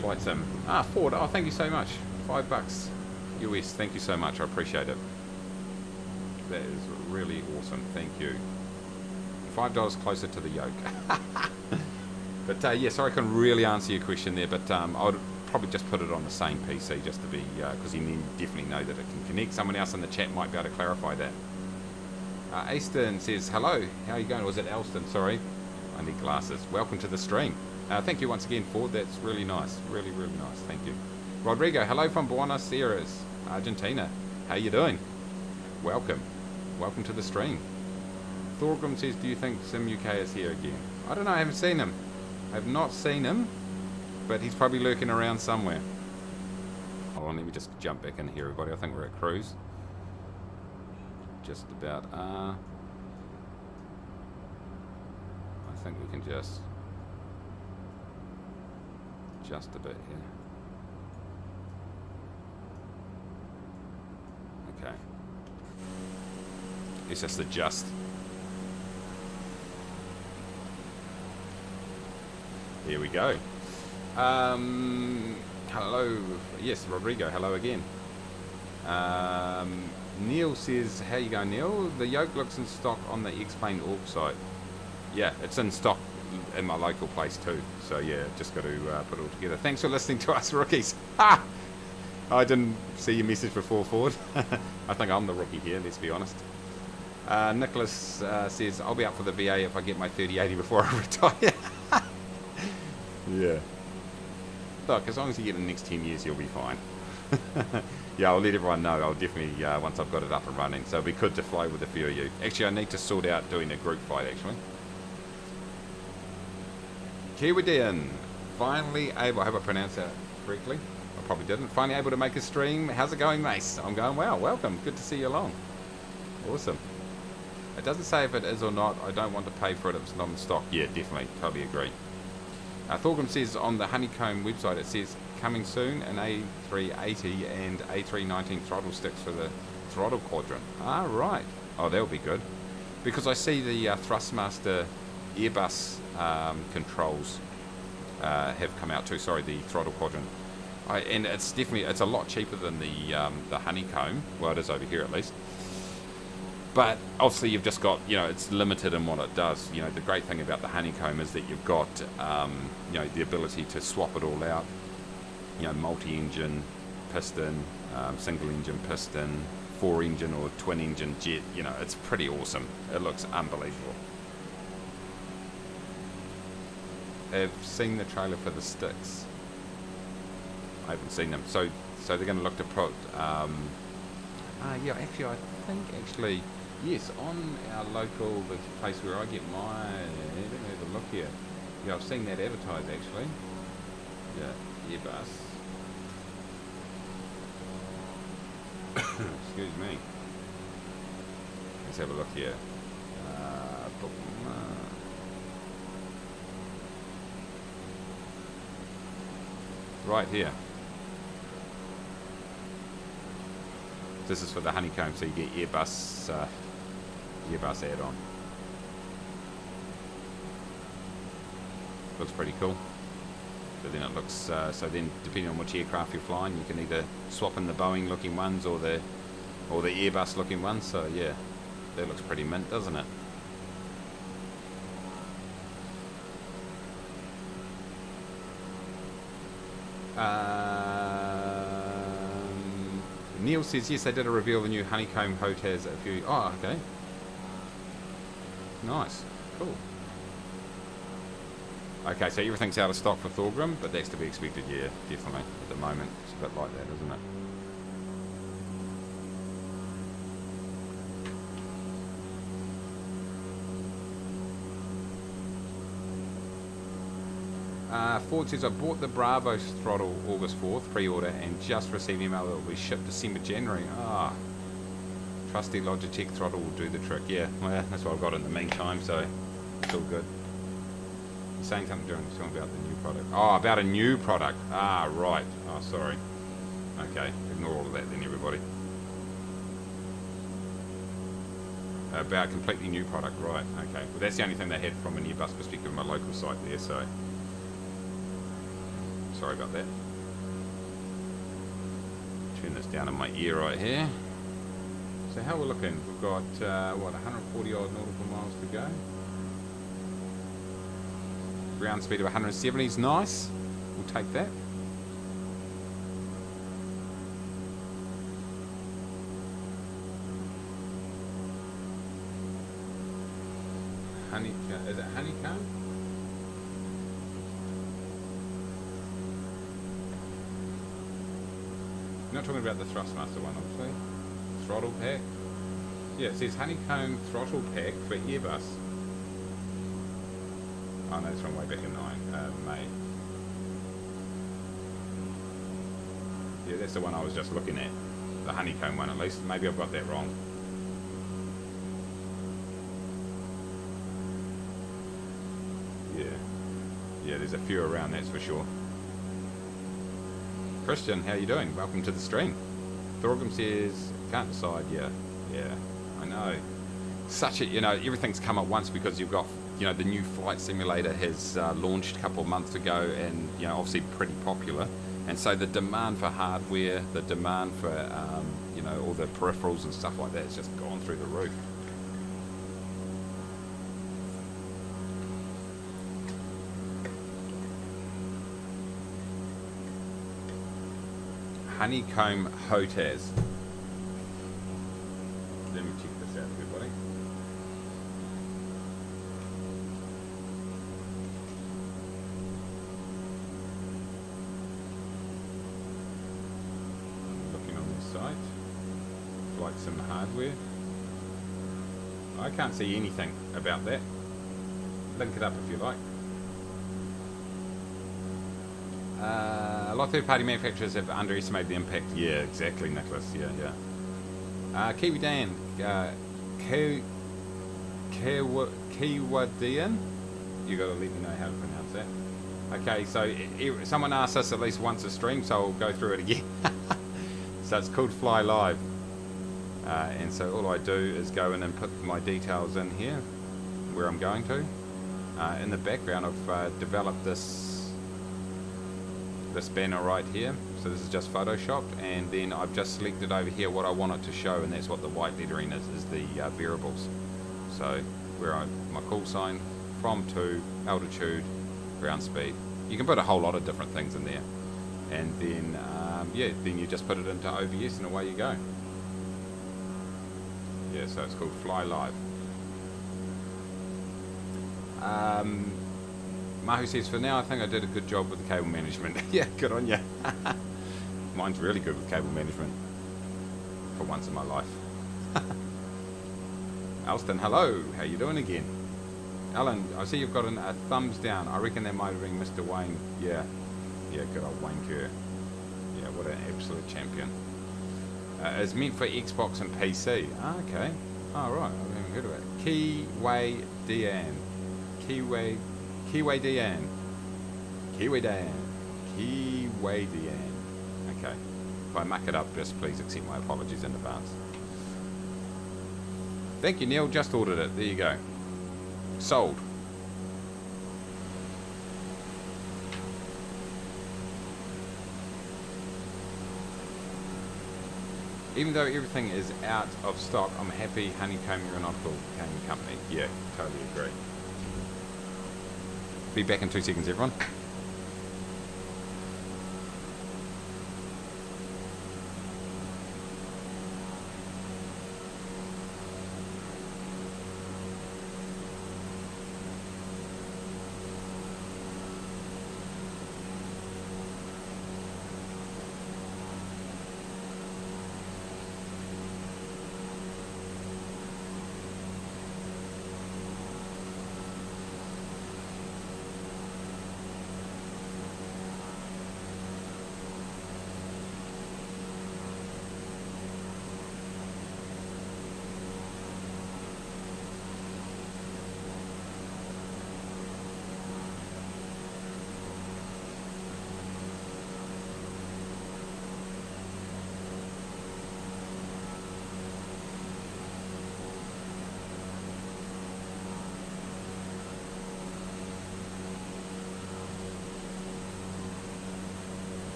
Flight Sim. Ford, oh thank you so much. $5 US, thank you so much, I appreciate it. That is really awesome, thank you. $5 closer to the yoke. But yeah, sorry I couldn't really answer your question there, but I would probably just put it on the same PC just to be, because you definitely know that it can connect. Someone else in the chat might be able to clarify that. Aston says, hello, how are you going? Was it Elston? Sorry, I need glasses. Welcome to the stream. Thank you once again, Ford, that's really nice. Really, really nice, thank you. Rodrigo, hello from Buenos Aires, Argentina. How you doing? Welcome. Welcome to the stream. Thorgrim says, do you think Sim UK is here again? I don't know, I haven't seen him. I have not seen him, but he's probably lurking around somewhere. Hold on, let me just jump back in here, everybody. I think we're at cruise. Just about, I think we can just a bit here. Okay. Let's just adjust. Here we go. Hello. Yes, Rodrigo. Hello again. Neil says, how you going, Neil? The yoke looks in stock on the X-Plane org site. Yeah, it's in stock in my local place too. So yeah, just got to put it all together. Thanks for listening to us rookies. Ha! I didn't see your message before, Ford. I think I'm the rookie here, let's be honest. Nicholas says, I'll be up for the VA if I get my 3080 before I retire. Yeah. Look, as long as you get in the next 10 years, you'll be fine. Yeah, I'll let everyone know. I'll definitely, once I've got it up and running. So it'd be good to fly with a few of you. Actually, I need to sort out doing a group fight, actually. Kiwi Dean, finally able, I hope I pronounced that correctly. I probably didn't. Finally able to make a stream. How's it going, Mace? I'm going well. Welcome. Good to see you along. Awesome. It doesn't say if it is or not. I don't want to pay for it if it's not in stock. Yeah, definitely. Totally agree. Thorgrim says on the Honeycomb website, it says coming soon an A380 and A319 throttle sticks for the throttle quadrant. Ah, right. Oh, that'll be good. Because I see the Thrustmaster Airbus controls have come out too. Sorry, the throttle quadrant. And it's definitely, it's a lot cheaper than the Honeycomb. Well, it is over here at least. But obviously you've just got, you know, it's limited in what it does. You know, the great thing about the Honeycomb is that you've got, you know, the ability to swap it all out. You know, multi-engine piston, single-engine piston, 4-engine or twin-engine jet. You know, it's pretty awesome. It looks unbelievable. I've seen the trailer for the sticks. I haven't seen them. So they're going to look to put... yeah, actually, I think yes, on our local, the place where I get my, let me have a look here. Yeah, I've seen that advertised actually. Yeah, Airbus. Excuse me. Let's have a look here. Right here. This is for the Honeycomb, so you get Airbus add-on. Looks pretty cool. So then it looks, so then depending on which aircraft you're flying, you can either swap in the Boeing looking ones or the Airbus looking ones. So yeah, that looks pretty mint, doesn't it? Neil says, yes, they did a reveal of the new Honeycomb HOTAS a few... Oh, okay. Nice. Cool. Okay, so everything's out of stock for Thorgrim, but that's to be expected, yeah, definitely. At the moment, it's a bit like that, isn't it? Ford says, I bought the Bravo throttle August 4th, pre-order, and just received email that will be shipped December, January. Ah, trusty Logitech throttle will do the trick. Yeah, well, that's what I've got in the meantime, so it's all good. You're saying something during the song about the new product. Oh, about a new product. Ah, right. Oh, sorry. Okay, ignore all of that then, everybody. About a completely new product, right. Okay, well, that's the only thing they had from an Airbus perspective on my local site there, so... Sorry about that. Turn this down in my ear right here. So how we're looking? We've got, what, 140 odd nautical miles to go. Ground speed of 170 is nice. We'll take that. Honeycomb, is it Honeycomb? You're not talking about the Thrustmaster one, obviously. Throttle pack. Yeah, it says Honeycomb throttle pack for Airbus. Oh no, it's from way back in May. Yeah, that's the one I was just looking at. The Honeycomb one at least. Maybe I've got that wrong. Yeah, there's a few around, that's for sure. Christian, how you doing? Welcome to the stream. Thorgrim says, can't decide. Yeah, I know. Such a, you know, everything's come at once because you've got, you know, the new flight simulator has launched a couple of months ago and, you know, obviously pretty popular. And so the demand for hardware, the demand for, you know, all the peripherals and stuff like that, it's just gone through the roof. Honeycomb Hotez. Let me check this out, everybody. Looking on this site. Flight Sim hardware. I can't see anything about that. Link it up if you like. A lot of third-party manufacturers have underestimated the impact. Yeah, exactly, Nicholas. Yeah. Kiwi Dan, Kiwadian. You got to let me know how to pronounce that. Okay, so someone asked us at least once a stream, so I'll go through it again. So it's called Fly Live, and so all I do is go in and put my details in here, where I'm going to. In the background, I've developed this banner right here, so this is just photoshopped, and then I've just selected over here what I want it to show, and that's what the white lettering is the variables. So where my call sign, from to, altitude, ground speed. You can put a whole lot of different things in there, and then yeah, then you just put it into OBS and away you go. Yeah, so it's called Fly Live. Mahu says, for now I think I did a good job with the cable management. Yeah, good on ya. Mine's really good with cable management. For once in my life. Alston, hello. How you doing again? Alan, I see you've got a thumbs down. I reckon that might have been Mr. Wayne. Yeah. Yeah, good old Wayne Kerr. Yeah, what an absolute champion. It's meant for Xbox and PC. Okay. Oh, right. I haven't heard of it. Kiwi Dian. Kiwi Dian. Kiwi Dan. Kiwi Dian. Okay. If I muck it up, just please accept my apologies in advance. Thank you, Neil. Just ordered it. There you go. Sold. Even though everything is out of stock, I'm happy Honeycomb Aeronautical became a company. Yeah, totally agree. Be back in 2 seconds, everyone.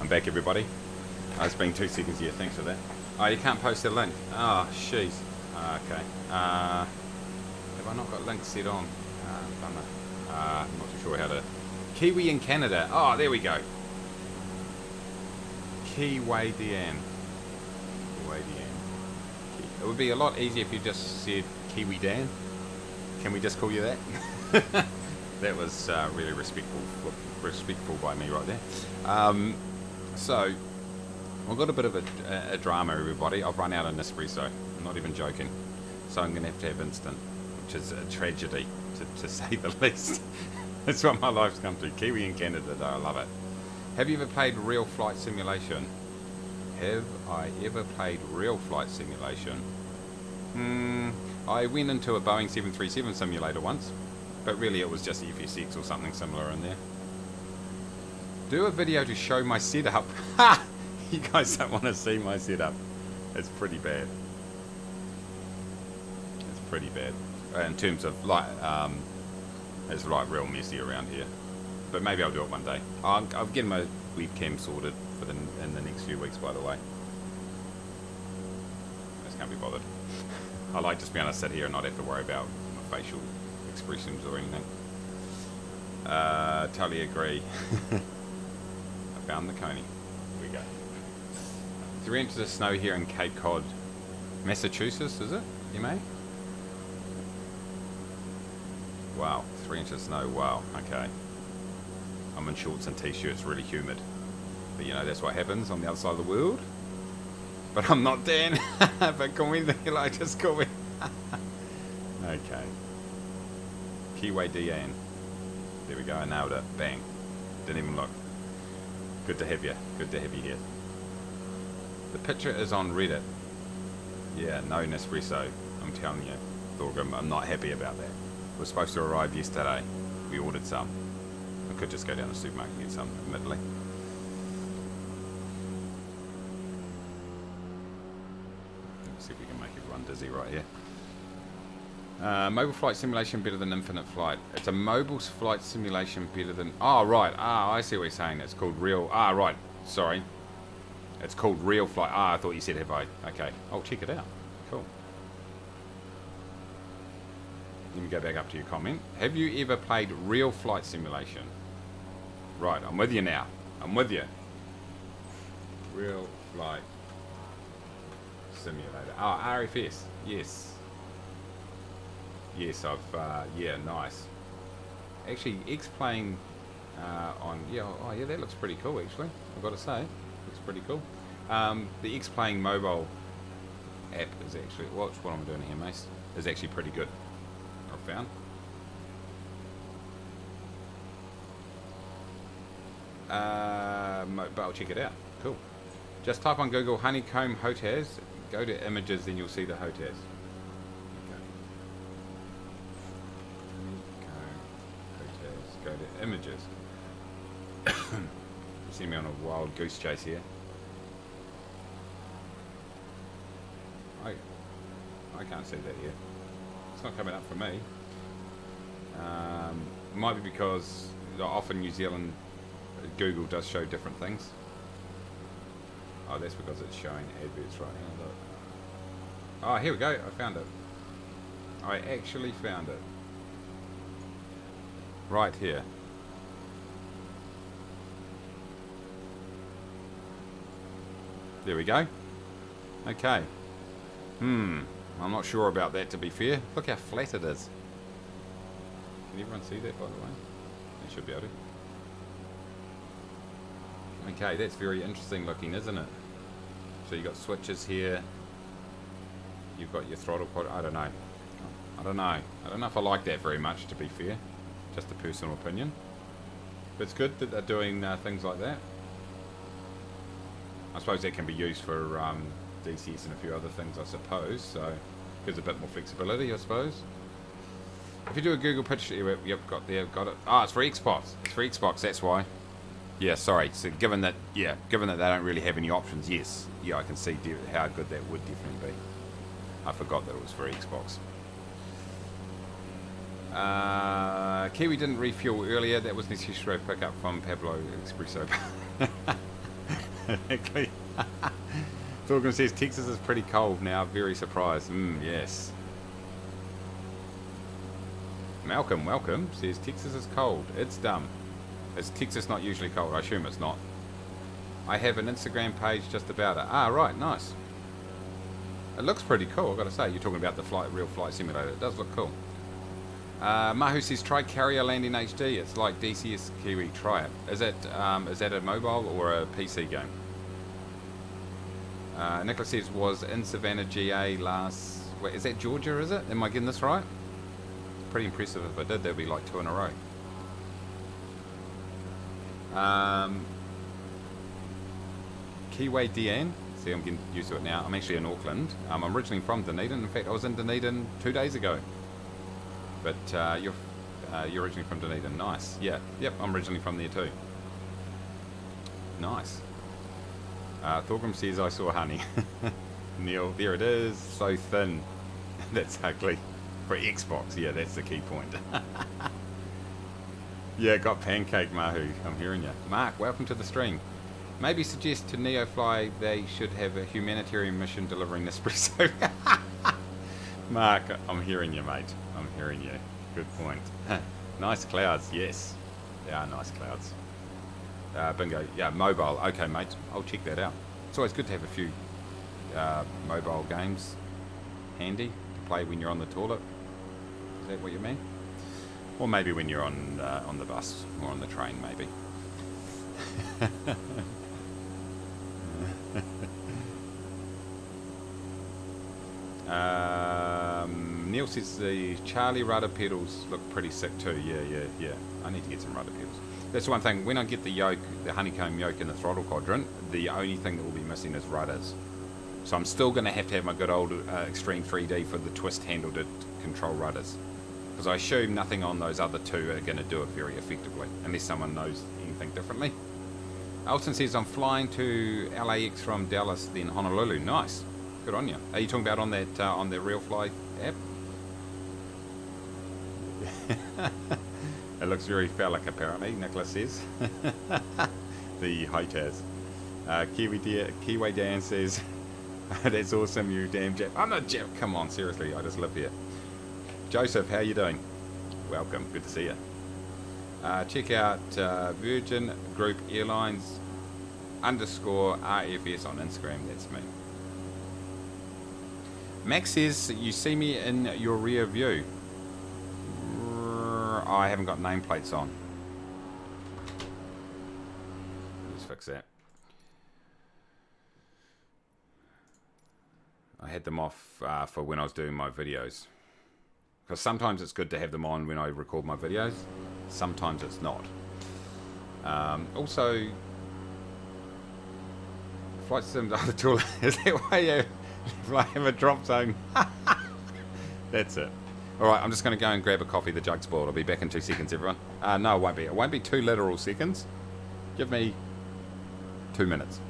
I'm back, everybody. It's been 2 seconds here. Thanks for that. Oh, you can't post a link. Oh, jeez. Okay. Have I not got links set on? Bummer. I'm not too sure how to... Kiwi in Canada. Oh, there we go. Kiwi Dian. Kiwi Dian. It would be a lot easier if you just said Kiwi Dan. Can we just call you that? That was really respectful by me right there. So, I've got a bit of a drama, everybody. I've run out of Nespresso. I'm not even joking. So I'm going to have instant, which is a tragedy, to say the least. That's what my life's come to. Kiwi in Canada, though. I love it. Have you ever played Real Flight Simulation? Have I ever played Real Flight Simulation? I went into a Boeing 737 simulator once, but really it was just FSX or something similar in there. Do a video to show my setup. Ha! You guys don't want to see my setup. It's pretty bad. It's pretty bad. In terms of, like, it's, like, real messy around here. But maybe I'll do it one day. I'm getting my webcam sorted for in the next few weeks, by the way. I just can't be bothered. I like just being able to sit here and not have to worry about my facial expressions or anything. Totally agree. I found the coney. Here we go. 3 inches of snow here in Cape Cod, Massachusetts, is it? MA? Wow, 3 inches of snow. Wow, okay. I'm in shorts and t-shirts, really humid. But you know, that's what happens on the other side of the world. But I'm not Dan. But call me like, just call me. Okay. Kiwi Deanne. There we go, I nailed it. Bang. Didn't even look. Good to have you. Good to have you here. The picture is on Reddit. Yeah, no Nespresso. I'm telling you. Thorgrim, I'm not happy about that. It was supposed to arrive yesterday. We ordered some. I could just go down to the supermarket and get some, admittedly. Let's see if we can make it run dizzy right here. Mobile flight simulation better than infinite flight. It's a mobile flight simulation better than... Oh, right. Ah, I see what you're saying. It's called real... Ah, right. Sorry. It's called real flight. Ah, I thought you said have I. Okay. I'll check it out. Cool. Let me go back up to your comment. Have you ever played real flight simulation? Right. I'm with you now. I'm with you. Real flight simulator. Oh, RFS. Yes. Yes, I've, yeah, nice. Actually, X-Plane on, yeah, oh yeah, that looks pretty cool, actually. I've got to say, looks pretty cool. The X-Plane mobile app is actually, watch what I'm doing here, Mace, is actually pretty good, I've found. But I'll check it out. Cool. Just type on Google honeycomb hotels, go to images, then you'll see the hotels. Go to images. You see me on a wild goose chase here. I can't see that yet. It's not coming up for me. Might be because often New Zealand Google does show different things. Oh, that's because it's showing adverts right now. Look. Oh, here we go. I found it. I actually found it. Right here. There we go. Okay. I'm not sure about that, to be fair. Look how flat it is. Can everyone see that, by the way? They should be able to. Okay, that's very interesting looking, isn't it? So you've got switches here. You've got your throttle pod. I don't know. I don't know if I like that very much, to be fair. Just a personal opinion. But it's good that they're doing things like that. I suppose that can be used for DCS and a few other things, I suppose. So gives a bit more flexibility, I suppose. If you do a Google picture, yep, got it. Oh, it's for Xbox. It's for Xbox. That's why. Yeah, sorry. So given that they don't really have any options, yes, yeah, I can see how good that would definitely be. I forgot that it was for Xbox. Kiwi didn't refuel earlier. That was necessary to pick up from Pablo Espresso. Thorgan says Texas is pretty cold now. Very surprised. Yes. Malcolm, welcome. Says Texas is cold. It's dumb. Is Texas not usually cold? I assume it's not. I have an Instagram page just about it. Ah, right. Nice. It looks pretty cool. I've got to say. You're talking about the real flight simulator. It does look cool. Mahu says try Carrier Landing HD. It's like DCS Kiwi. Try it. Is that a mobile or a PC game? Nicholas says was in Savannah GA last... Wait, is that Georgia, is it? Am I getting this right? Pretty impressive if I did. There'd be like 2 in a row. Kiwi Deanne. See, I'm getting used to it now. I'm actually in Auckland. I'm originally from Dunedin. In fact, I was in Dunedin 2 days ago. But you're originally from Dunedin. Nice. Yeah. Yep, I'm originally from there too. Nice. Thorgrim says I saw honey. Neil, there it is. So thin. That's ugly. For Xbox, yeah, that's the key point. Yeah, got pancake, Mahu. I'm hearing you. Mark, welcome to the stream. Maybe suggest to Neofly they should have a humanitarian mission delivering Nespresso. Mark, I'm hearing you, mate. I'm hearing you. Good point. Nice clouds, yes. They are nice clouds. Bingo. Yeah, mobile. Okay, mate. I'll check that out. It's always good to have a few mobile games handy to play when you're on the toilet. Is that what you mean? Or maybe when you're on the bus or on the train, maybe. Neil says the Charlie rudder pedals look pretty sick too. Yeah. I need to get some rudder pedals. That's one thing. When I get the yoke, the honeycomb yoke in the throttle quadrant, the only thing that will be missing is rudders. So I'm still going to have my good old Extreme 3D for the twist handle to control rudders. Because I assume nothing on those other two are going to do it very effectively, unless someone knows anything differently. Elton says, I'm flying to LAX from Dallas, then Honolulu. Nice. Good on you. Are you talking about on that on the RealFly app? It looks very phallic, apparently, Nicholas says. The Hightas. Kiwi Dan says, that's awesome, you damn Jap. I'm not Jap. Come on, seriously, I just live here. Joseph, how you doing? Welcome, good to see you. Check out Virgin Group Airlines _RFS on Instagram. That's me. Max says, you see me in your rear view. I haven't got nameplates on. Let's fix that. I had them off for when I was doing my videos. Because sometimes it's good to have them on when I record my videos. Sometimes it's not. Also, flight systems are the tool. Is that why you have a drop zone? That's it. Alright, I'm just going to go and grab a coffee. The jug's spoiled. I'll be back in 2 seconds, everyone. No, it won't be. It won't be 2 literal seconds. Give me 2 minutes.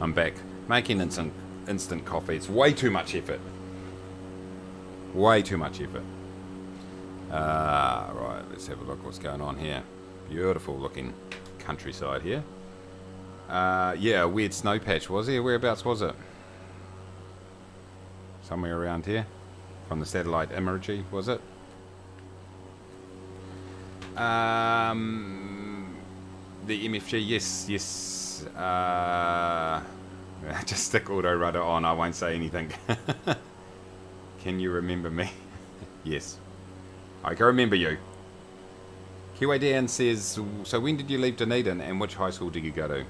I'm back. Making instant coffee. It's way too much effort. Way too much effort. Right, let's have a look what's going on here. Beautiful looking countryside here. Yeah, a weird snow patch, was there? Whereabouts was it? Somewhere around here? From the satellite imagery, was it? The MFG, yes. Just stick auto rudder on, I won't say anything. Can you remember me? Yes. I can remember you. Kiwi Dan says, so when did you leave Dunedin and which high school did you go to?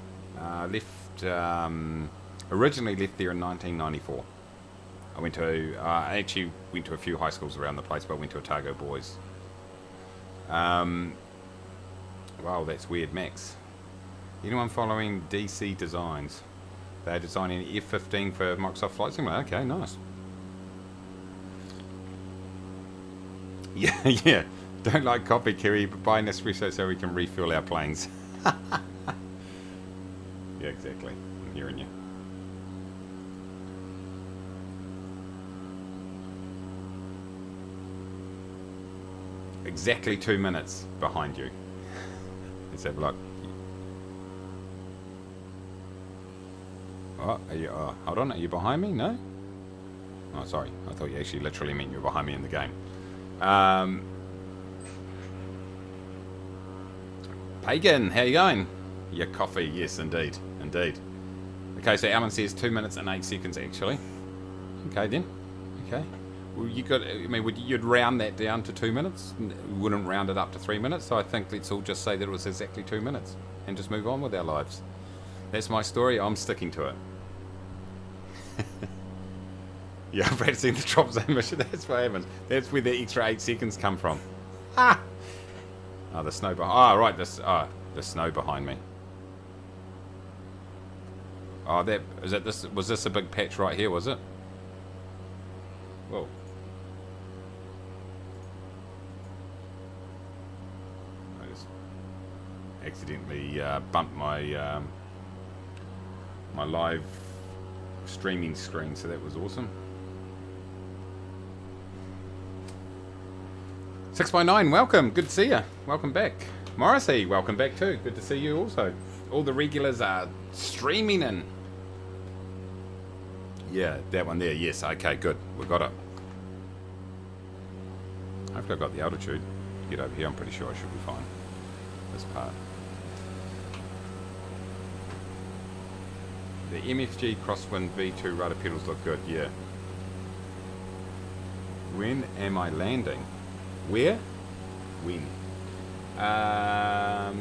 Originally left there in 1994. I actually went to a few high schools around the place, but I went to Otago Boys. Wow, that's weird, Max. Anyone following DC Designs? They're designing an F-15 for Microsoft Flight Simulator. Okay, nice. Yeah, yeah. Don't like coffee, Kiwi, but buy Nespresso so we can refuel our planes. Yeah, exactly. I'm hearing you. Exactly 2 minutes behind you. Let's have a look. Oh, are you, hold on, are you behind me? No? Oh, sorry. I thought you actually literally meant you were behind me in the game. Pagan, how you going? Your coffee, yes, indeed. Indeed. Okay, so Alan says 2 minutes and 8 seconds, actually. Okay, then. Okay. Well, you'd round that down to 2 minutes. You wouldn't round it up to 3 minutes. So I think let's all just say that it was exactly 2 minutes and just move on with our lives. That's my story. I'm sticking to it. Yeah, I'm practicing the drop zone mission. That's what happens. That's where the extra 8 seconds come from. Ah! Oh, the snow behind. Oh, right. The snow behind me. Oh, was this a big patch right here? Was it? Whoa. I just accidentally bumped my my live streaming screen, so that was awesome. 6x9, welcome. Good to see you. Welcome back. Morrissey, welcome back too. Good to see you also. All the regulars are streaming in. Yeah, that one there. Yes, okay, good. We've got it. Hopefully I've got the altitude. Get over here, I'm pretty sure I should be fine. This part. The MFG Crosswind V2 rudder pedals look good, yeah. When am I landing? Where? When? How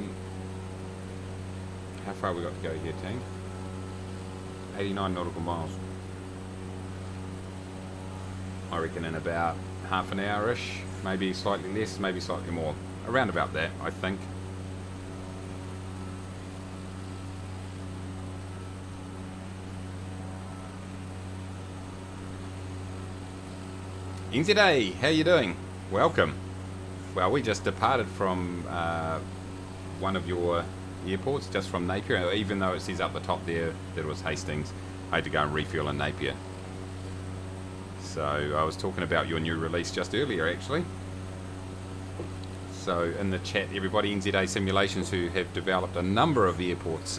far have we got to go here, team? 89 nautical miles. I reckon in about half an hour-ish, maybe slightly less, maybe slightly more. Around about that, I think. NZA, how you doing? Welcome. Well, we just departed from one of your airports, just from Napier, even though it says up the top there that it was Hastings. I had to go and refuel in Napier. So I was talking about your new release just earlier, actually. So in the chat, everybody, NZA Simulations, who have developed a number of airports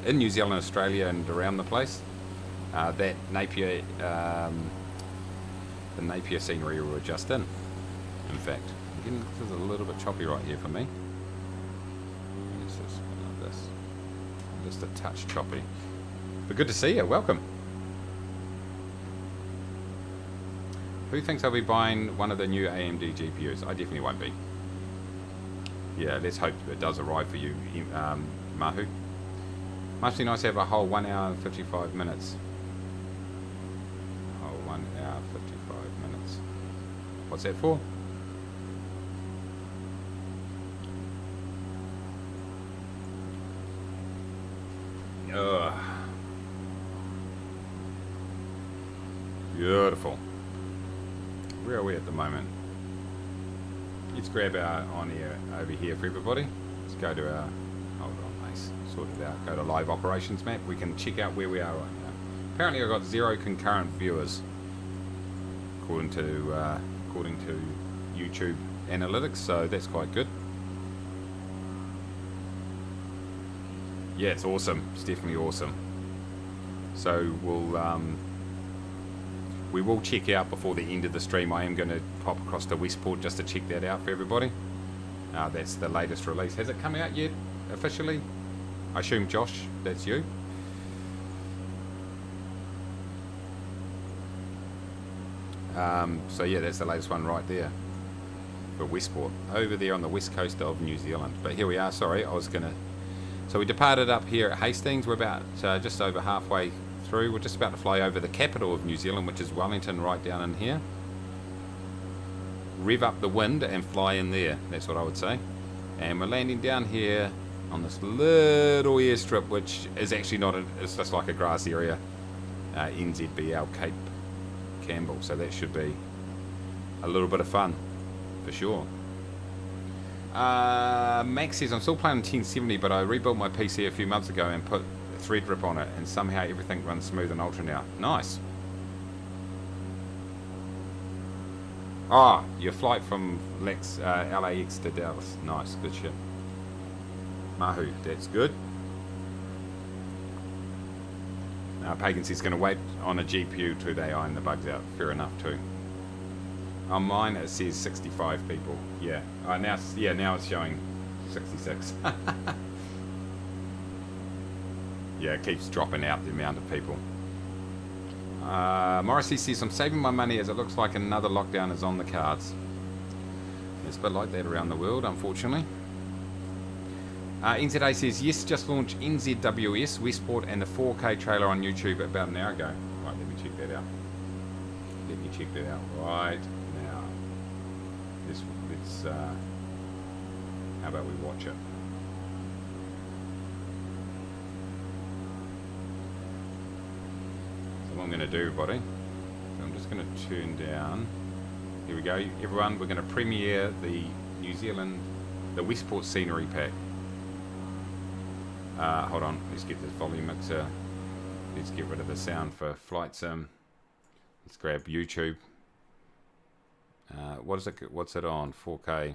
in New Zealand, Australia, and around the place. That Napier, the Napier scenery we were just in fact. Again, this is a little bit choppy right here for me. This is like this. Just a touch choppy. But good to see you. Welcome. Who thinks I'll be buying one of the new AMD GPUs? I definitely won't be. Yeah, let's hope it does arrive for you, Mahu. Must be nice to have a whole 1 hour and 55 minutes. Oh, 1 hour 55 minutes. What's that for? Ugh. Beautiful. Where are we at the moment? Let's grab our OnAir over here for everybody. Let's go to our... Hold on, Mace. Sort it out. Go to live operations map. We can check out where we are right now. Apparently I've got 0 concurrent viewers. According to YouTube analytics, so that's quite good. Yeah, it's awesome. It's definitely awesome. So we will check out before the end of the stream. I am going to pop across to Westport just to check that out for everybody. That's the latest release. Has it come out yet officially? I assume, Josh, that's you. So yeah, that's the latest one right there for Westport, over there on the west coast of New Zealand. But here we are. Sorry, I was gonna. So we departed up here at Hastings. We're about just over halfway through. We're just about to fly over the capital of New Zealand, which is Wellington, right down in here. Rev up the wind and fly in there. That's what I would say. And we're landing down here on this little airstrip, which is actually not. It's just like a grass area. NZBL Cape Campbell. So that should be a little bit of fun, for sure. Max says, I'm still playing 1070, but I rebuilt my PC a few months ago and put a thread rip on it, and somehow everything runs smooth in Ultra now. Nice. Ah, your flight from LAX to Dallas. Nice, good shit. Mahu, that's good. Pagan says, going to wait on a GPU till they iron the bugs out. Fair enough too. On mine it says 65 people. Yeah. Now it's showing 66. Yeah, it keeps dropping out the amount of people. Morrissey says, I'm saving my money as it looks like another lockdown is on the cards. It's a bit like that around the world, unfortunately. NZA says, yes, just launched NZWS, Westport, and the 4K trailer on YouTube about an hour ago. Right, let me check that out. Let me check that out right now. Let's how about we watch it? So what I'm going to do, everybody, so I'm just going to turn down. Here we go, everyone. We're going to premiere the New Zealand, the Westport scenery pack. Hold on, let's get this volume mixer. Let's get rid of the sound for Flight Sim. Let's grab YouTube. What is it? What's it on? 4K,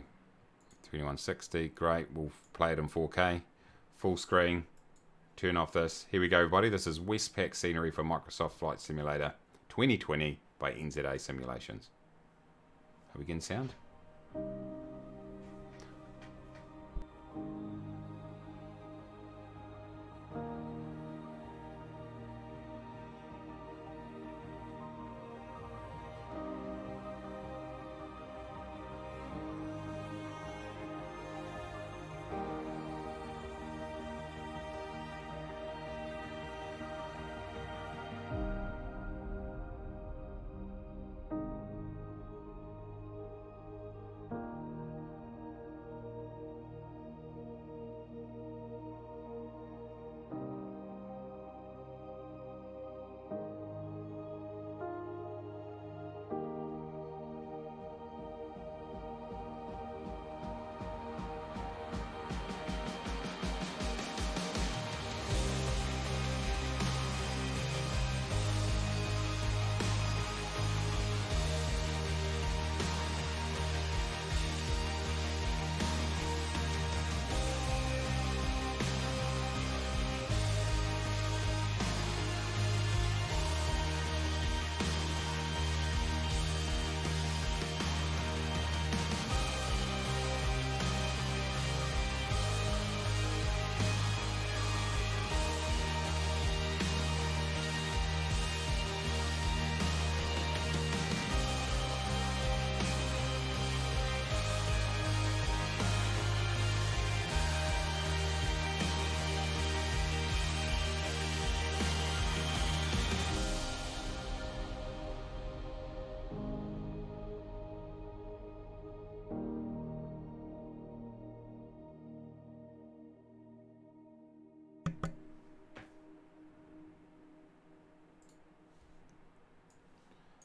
2160. Great. We'll play it in 4K, full screen. Turn off this. Here we go, everybody. This is Westpac scenery for Microsoft Flight Simulator 2020 by NZA Simulations. Are we getting sound?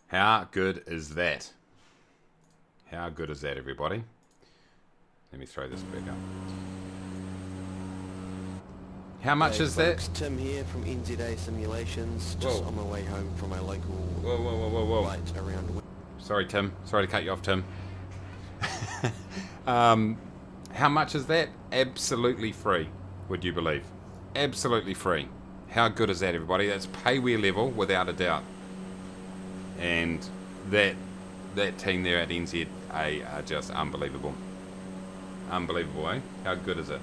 How good is that? How good is that, everybody? Let me throw this back up. How much is that? Tim here from NZA Simulations, just on my way home from my local flight around. Sorry, Tim. Sorry to cut you off, Tim. How much is that? Absolutely free, would you believe? Absolutely free. How good is that, everybody? That's payware level, without a doubt. And that team there at NZA are just unbelievable. Unbelievable, eh? How good is it?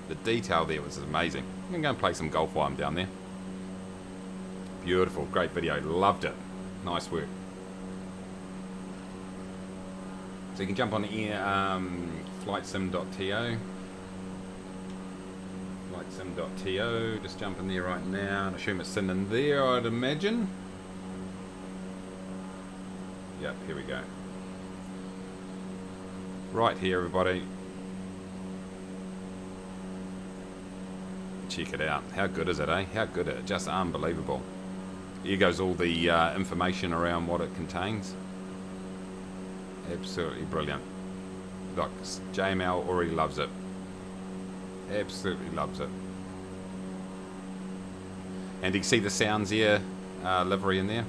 The detail there was amazing. I'm going to go and play some golf while I'm down there. Beautiful. Great video. Loved it. Nice work. So you can jump on flightsim.to. Flightsim.to. Just jump in there right now. I assume it's sitting in there, I'd imagine. Yep, here we go. Right here, everybody. Check it out. How good is it, eh? How good is it? Just unbelievable. Here goes all the information around what it contains. Absolutely brilliant. Look, JML already loves it. Absolutely loves it. And you can see the Sounds Air livery in there.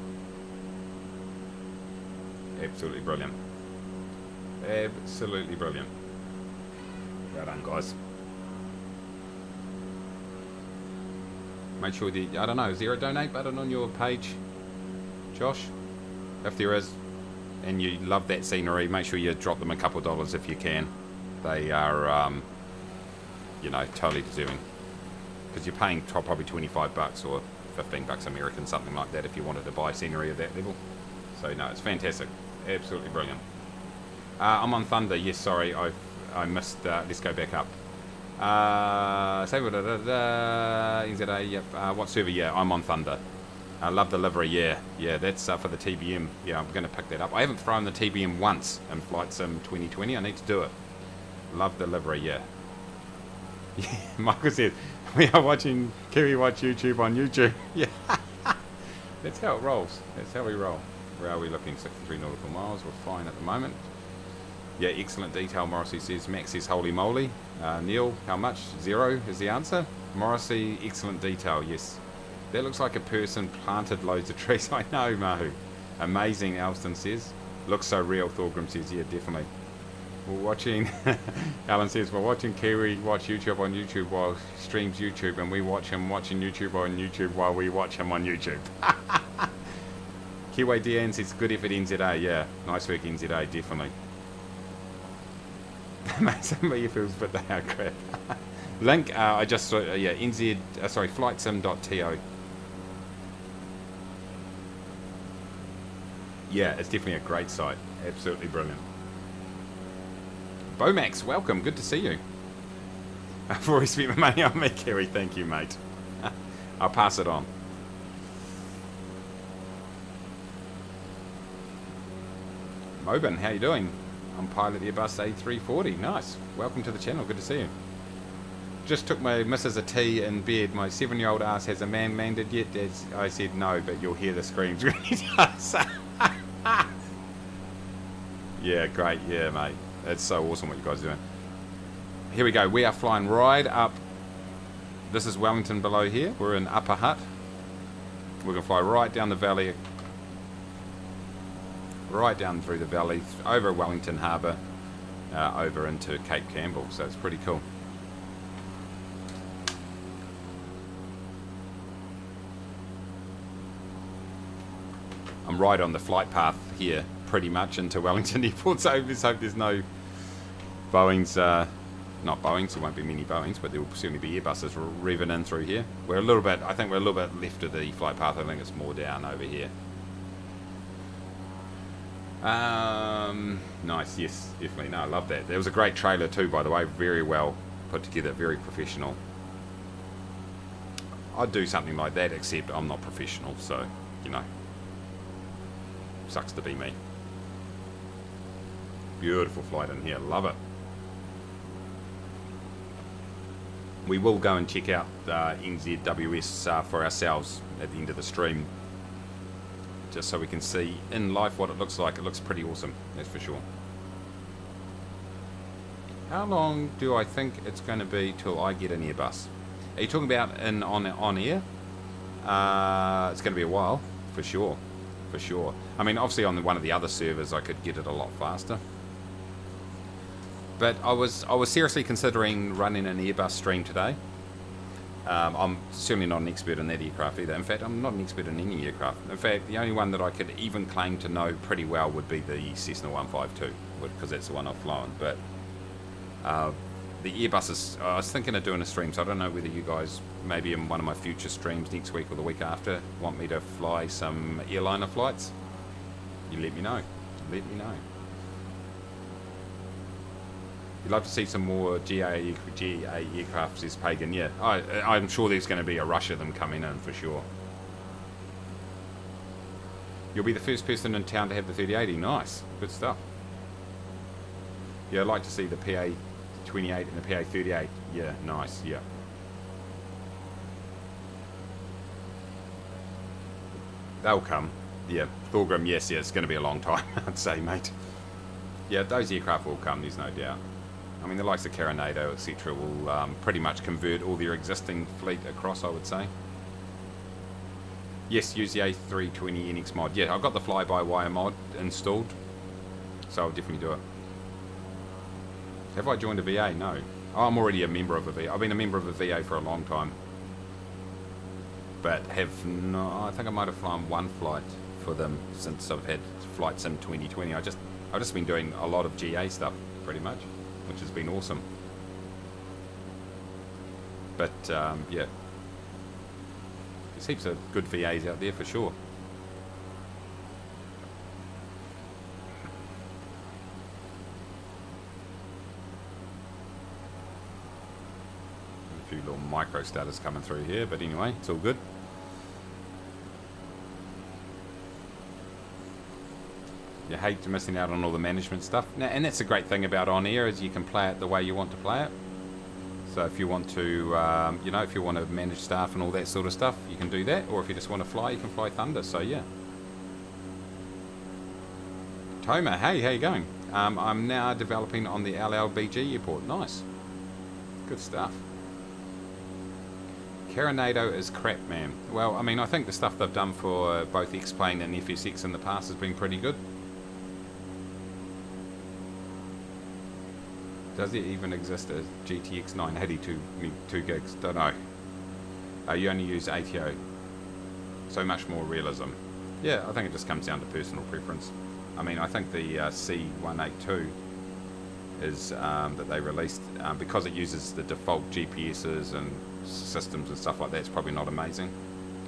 Absolutely brilliant. Absolutely brilliant. Well done, guys. Make sure the, I don't know, is there a donate button on your page, Josh? If there is, and you love that scenery, make sure you drop them a couple of dollars if you can. They are, you know, totally deserving. Because you're paying probably 25 bucks or 15 bucks American, something like that, if you wanted to buy scenery at that level. So, no, it's fantastic. Absolutely brilliant. I'm on Thunder. Yes, sorry, I missed. Let's go back up. Say what? NZA. Yep. What server? Yeah, I'm on Thunder. I love the livery. Yeah, yeah. That's for the TBM. Yeah, I'm going to pick that up. I haven't thrown the TBM once in Flight Sim 2020. I need to do it. Love the livery. Yeah. Yeah. Michael says we are watching Kiwi Watch YouTube on YouTube. Yeah. That's how it rolls. That's how we roll. Where are we looking? 63 nautical miles. We're fine at the moment. Yeah, excellent detail, Morrissey says. Max says, holy moly. Neil, how much? 0 is the answer. Morrissey, excellent detail, yes. That looks like a person planted loads of trees. I know, Mahu. Amazing, Alston says. Looks so real, Thorgrim says. Yeah, definitely. We're watching, Alan says, we're watching Kiwi watch YouTube on YouTube while streams YouTube, and we watch him watching YouTube on YouTube while we watch him on YouTube. Kiwi DN says, good effort, NZA. Yeah, nice work, NZA, definitely. Somebody feels, but they are crap. Link, I just saw, yeah, flightsim.to. Yeah, it's definitely a great site. Absolutely brilliant. Bomax, welcome. Good to see you. I've already spent my money on me, Kerry. Thank you, mate. I'll pass it on. Mobin, how you doing? I'm pilot Airbus A340. Nice. Welcome to the channel. Good to see you. Just took my missus a tea in bed. My 7-year-old asked, has a man landed yet? I said no, but you'll hear the screams when he does. Yeah, great. Yeah, mate. It's so awesome what you guys are doing. Here we go. We are flying right up. This is Wellington below here. We're in Upper Hutt. We're going to fly right down the valley. Right down through the valley, over Wellington Harbour, over into Cape Campbell. So it's pretty cool. I'm right on the flight path here, pretty much into Wellington Airport. So let's hope there's no Boeings, not Boeings, there won't be many Boeings, but there will certainly be Airbuses revving in through here. We're a little bit, I think we're a little bit left of the flight path. I think it's more down over here. Nice, yes, definitely. No, I love that. There was a great trailer too, by the way. Very well put together, very professional. I'd do something like that, except I'm not professional, so, you know, sucks to be me. Beautiful flight in here, love it. We will go and check out NZWS for ourselves at the end of the stream, just so we can see in life what it looks like. It looks pretty awesome, that's for sure. How long do I think it's going to be till I get an Airbus? Are you talking about on air? It's going to be a while, for sure, for sure. I mean, obviously on one of the other servers I could get it a lot faster. But I was seriously considering running an Airbus stream today. I'm certainly not an expert in that aircraft either. In fact, I'm not an expert in any aircraft. In fact, the only one that I could even claim to know pretty well would be the Cessna 152, because that's the one I've flown. But the Airbuses, I was thinking of doing a stream, so I don't know whether you guys, maybe in one of my future streams next week or the week after, want me to fly some airliner flights. You let me know. Let me know. You'd love to see some more GA aircraft, says Pagan. Yeah, I'm sure there's going to be a rush of them coming in for sure. You'll be the first person in town to have the 3080. Nice. Good stuff. Yeah, I'd like to see the PA28 and the PA38. Yeah, nice. Yeah. They'll come. Yeah, Thorgrim, yes, yeah, it's going to be a long time, I'd say, mate. Yeah, those aircraft will come, there's no doubt. I mean, the likes of Caronado, etc. will pretty much convert all their existing fleet across, I would say. Yes, use the A320 NX mod. Yeah, I've got the fly-by-wire mod installed, so I'll definitely do it. Have I joined a VA? No. Oh, I'm already a member of a VA. I've been a member of a VA for a long time. But have no, I think I might have flown one flight for them since I've had flights in 2020. I've just been doing a lot of GA stuff, pretty much, which has been awesome. But, yeah. There's heaps of good VAs out there for sure. A few little micro starters coming through here, but anyway, it's all good. You hate missing out on all the management stuff. Now, and that's the great thing about OnAir is you can play it the way you want to play it. So if you want to, you know, if you want to manage staff and all that sort of stuff, you can do that. Or if you just want to fly, you can fly Thunder. So yeah. Toma, hey, how you going? I'm now developing on the LLBG airport. Nice. Good stuff. Caronado is crap, man. Well, I mean, I think the stuff they've done for both X-Plane and FSX in the past has been pretty good. Does it even exist as GTX 980 2 gigs? Don't know. You only use ATO. So much more realism. Yeah, I think it just comes down to personal preference. I mean, I think the C182 is that they released, because it uses the default GPSs and systems and stuff like that, it's probably not amazing.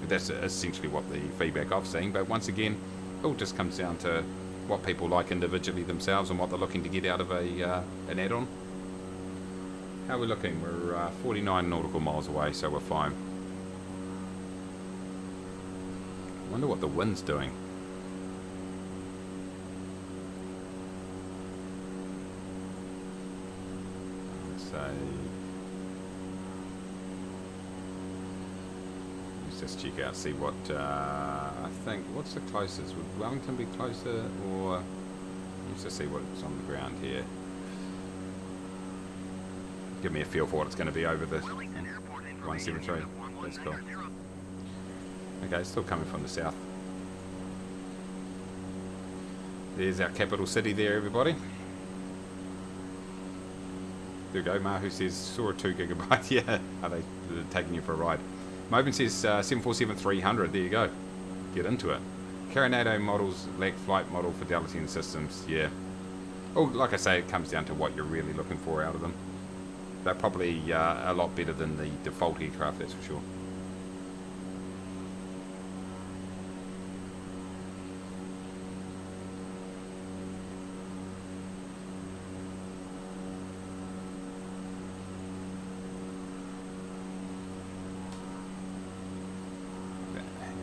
That's essentially what the feedback I've seen. But once again, it all just comes down to what people like individually themselves and what they're looking to get out of a an add-on. How are we looking? We're 49 nautical miles away, so we're fine. Wonder what the wind's doing. Let's say, let's just check out, see what I think. What's the closest? Would Wellington be closer, or let's just see what's on the ground here. Give me a feel for what it's going to be over the 173. That's cool. Okay, it's still coming from the south. There's our capital city there, everybody. There we go. Mahu says, saw a 2 gigabyte. Yeah, are they taking you for a ride? Moben says 747-300. There you go. Get into it. Caronado models lack flight model fidelity and systems. Yeah. Oh, like I say, it comes down to what you're really looking for out of them. They're probably a lot better than the default aircraft, that's for sure.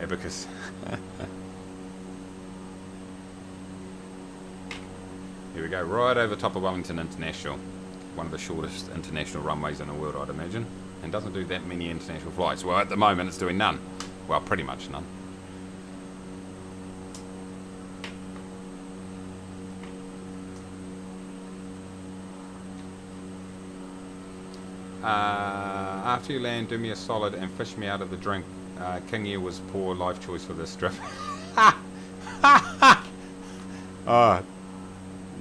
Abacus. Here we go, right over top of Wellington International. One of the shortest international runways in the world, I'd imagine. And doesn't do that many international flights. Well, at the moment, it's doing none. Well, pretty much none. After you land, do me a solid and fish me out of the drink. King Air was poor life choice for this trip. Oh,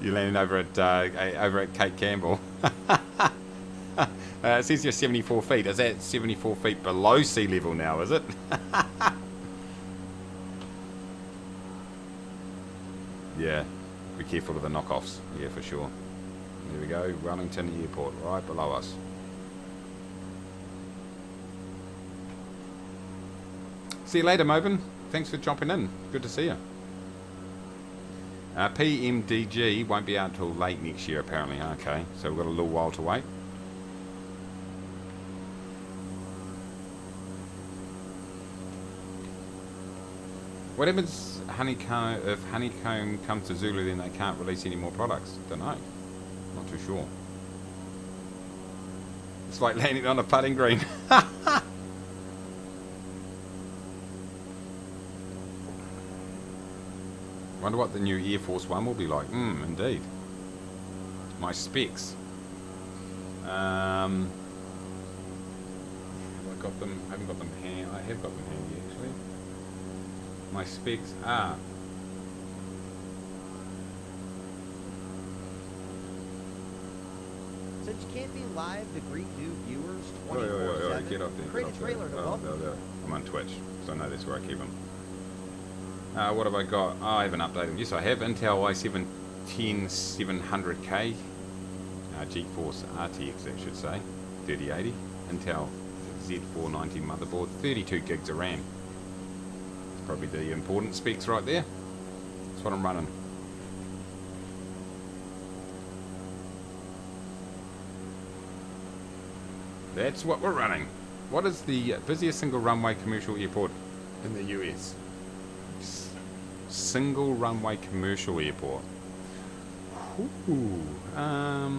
you're landing over at Cape Campbell. It says you're 74 feet. Is that 74 feet below sea level now, is it? Yeah, be careful of the knockoffs. Yeah, for sure. There we go, Wellington Airport, right below us. See you later, Mobin. Thanks for jumping in. Good to see you. PMDG won't be out until late next year, apparently. Okay, so we've got a little while to wait. What happens honeycomb, if honeycomb comes to Zulu, then they can't release any more products? Don't know. Not too sure. It's like landing on a putting green. Wonder what the new Air Force One will be like. Indeed. My specs. Have I got them? I haven't got them handy. I have got them handy actually. My specs are. Since you can't be live to greet new viewers Oh, 24/7, get up there. create a trailer to welcome. I'm on Twitch, so I know that's where I keep them. What have I got? Oh, I haven't updated them. Yes, I have. Intel i7 10700K. GeForce RTX, I should say. 3080. Intel Z490 motherboard. 32 gigs of RAM. It's probably the important specs right there. That's what I'm running. That's what we're running. What is the busiest single runway commercial airport in the US? Single runway commercial airport. Ooh, I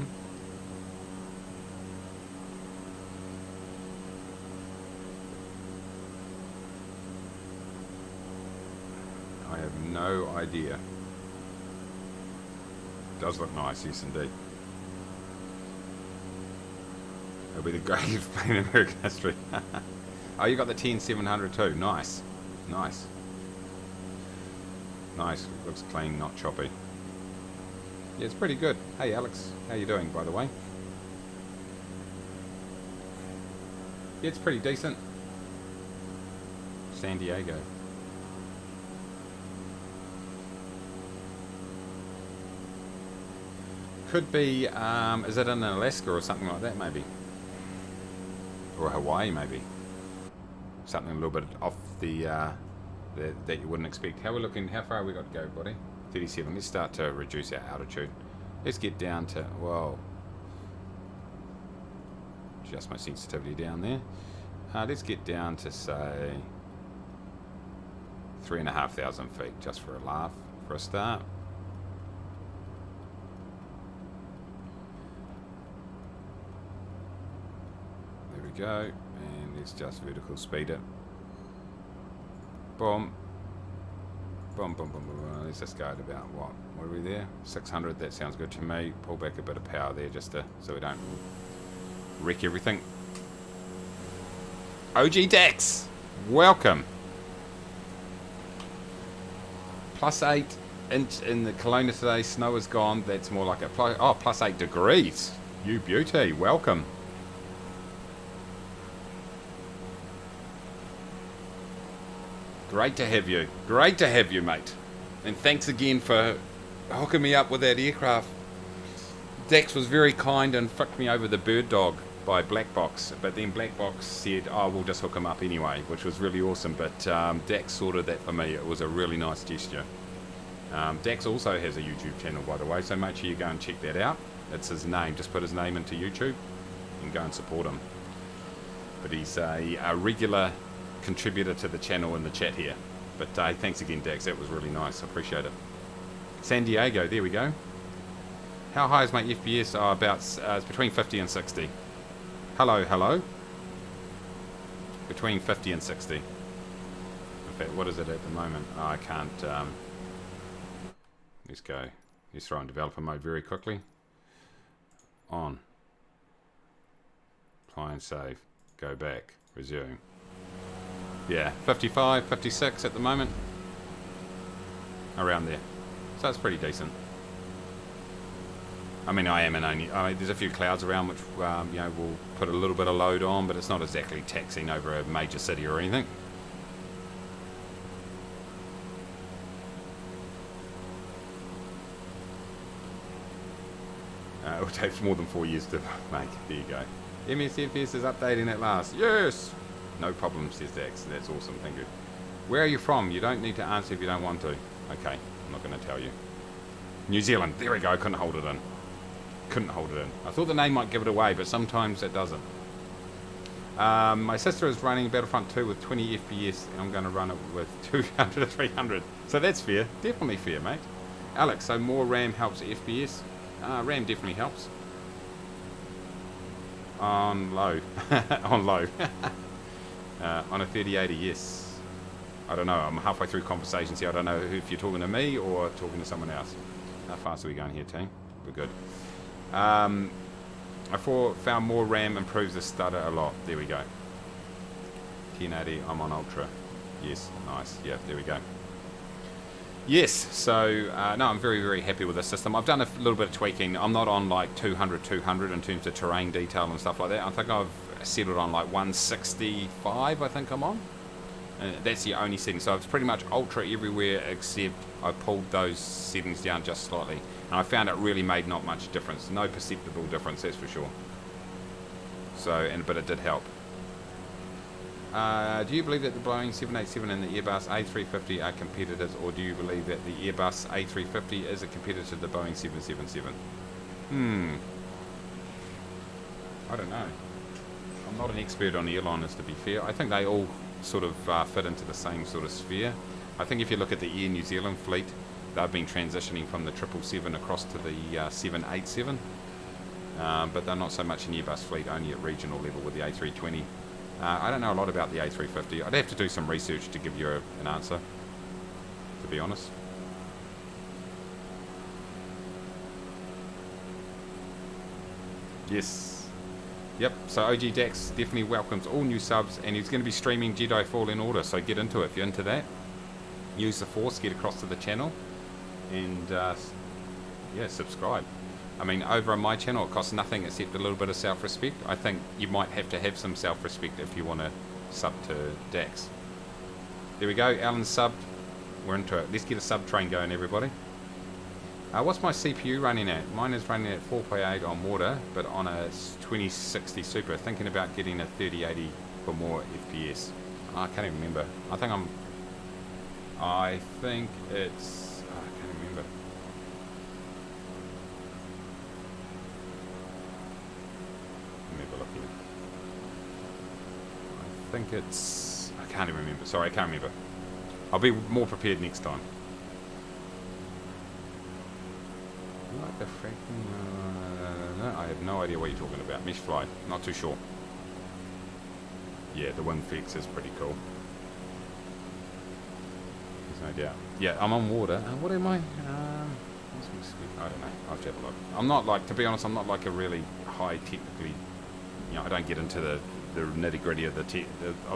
have no idea. Does look nice, yes indeed. It'll be the greatest plane in American history. Oh, you got the TN700 too. Nice. Nice. Nice. Looks clean, not choppy. Yeah, it's pretty good. Hey, Alex. How you doing, by the way? Yeah, it's pretty decent. San Diego. Could be, is it in Alaska or something like that, maybe? Or Hawaii, maybe. Something a little bit off the, that you wouldn't expect. How are we looking? How far have we got to go, buddy? 37. Let's start to reduce our altitude. Let's get down to, whoa. Adjust my sensitivity down there. Let's get down to, say, 3,500 feet, just for a laugh, for a start. There we go, and let's just vertical speed it. Boom. Boom, boom, boom, boom. Let's just go at about, what are we there? 600, that sounds good to me. Pull back a bit of power there just to, so we don't wreck everything. OG Dax, welcome. +8 inch in the Kelowna today. Snow is gone. That's more like a +8 degrees. You beauty, welcome. Great to have you. Great to have you, mate. And thanks again for hooking me up with that aircraft. Dax was very kind and fucked me over the bird dog by Black Box. But then Black Box said, oh, we'll just hook him up anyway, which was really awesome. But Dax sorted that for me. It was a really nice gesture. Dax also has a YouTube channel, by the way, so make sure you go and check that out. It's his name. Just put his name into YouTube and go and support him. But he's a regular contributor to the channel in the chat here. But thanks again, Dax. That was really nice. I appreciate it. San Diego, there we go. How high is my FPS? Oh, about it's between 50 and 60. Hello, hello. Between 50 and 60. In fact, what is it at the moment? Oh, I can't. Let's go. Let's throw in developer mode very quickly. On. Apply and save. Go back. Resume. Yeah, 55, 56 at the moment. Around there. So that's pretty decent. I mean, there's a few clouds around which, you know, will put a little bit of load on, but it's not exactly taxing over a major city or anything. It will take more than 4 years to make. There you go. MSFS is updating at last. Yes! No problem, says Dax. That's awesome, thank you. Where are you from? You don't need to answer if you don't want to. Okay, I'm not going to tell you. New Zealand. There we go. I couldn't hold it in. Couldn't hold it in. I thought the name might give it away, but sometimes it doesn't. My sister is running Battlefront 2 with 20 FPS, and I'm going to run it with 200 to 300. So that's fair. Definitely fair, mate. Alex, so more RAM helps FPS? RAM definitely helps. On low. On low. On a 3080, yes. I don't know. I'm halfway through conversations here. I don't know if you're talking to me or talking to someone else. How fast are we going here, team? We're good. I found more RAM improves the stutter a lot. There we go. 1080, I'm on Ultra. Yes, nice. Yeah, there we go. Yes, so, no, I'm very, very happy with this system. I've done a little bit of tweaking. I'm not on like 200 in terms of terrain detail and stuff like that. I think I've settled on like 165, I think I'm on. And that's the only setting. So it's pretty much Ultra everywhere except I pulled those settings down just slightly. And I found it really made not much difference. No perceptible difference, that's for sure. So, but it did help. Do you believe that the Boeing 787 and the Airbus A350 are competitors, or do you believe that the Airbus A350 is a competitor to the Boeing 777? I don't know. I'm not an expert on airliners, to be fair. I think they all sort of fit into the same sort of sphere. I think if you look at the Air New Zealand fleet, they've been transitioning from the 777 across to the 787. But they're not so much an Airbus fleet, only at regional level with the A320. I don't know a lot about the A350. I'd have to do some research to give you an answer, to be honest. Yes. Yep, so OG Dax definitely welcomes all new subs, and he's going to be streaming Jedi Fallen Order, so get into it if you're into that. Use the Force, get across to the channel, and yeah, subscribe. I mean, over on my channel, it costs nothing except a little bit of self-respect. I think you might have to have some self-respect if you want to sub to Dax. There we go, Alan's subbed. We're into it. Let's get a sub train going, everybody. What's my CPU running at? Mine is running at 4.8 on water, but on a 2060 Super. Thinking about getting a 3080 for more FPS. I can't even remember. I think it's... I can't remember. Let me have a look here. I think it's... I can't even remember. Sorry, I can't remember. I'll be more prepared next time. Like the freaking... I have no idea what you're talking about. Mesh fly. Not too sure. Yeah, the wind fix is pretty cool. There's no doubt. Yeah, I'm on water. What am I? I don't know. I'll have to have a look. I'm not like, to be honest, I'm not like a really high technically... You know, I don't get into the nitty-gritty of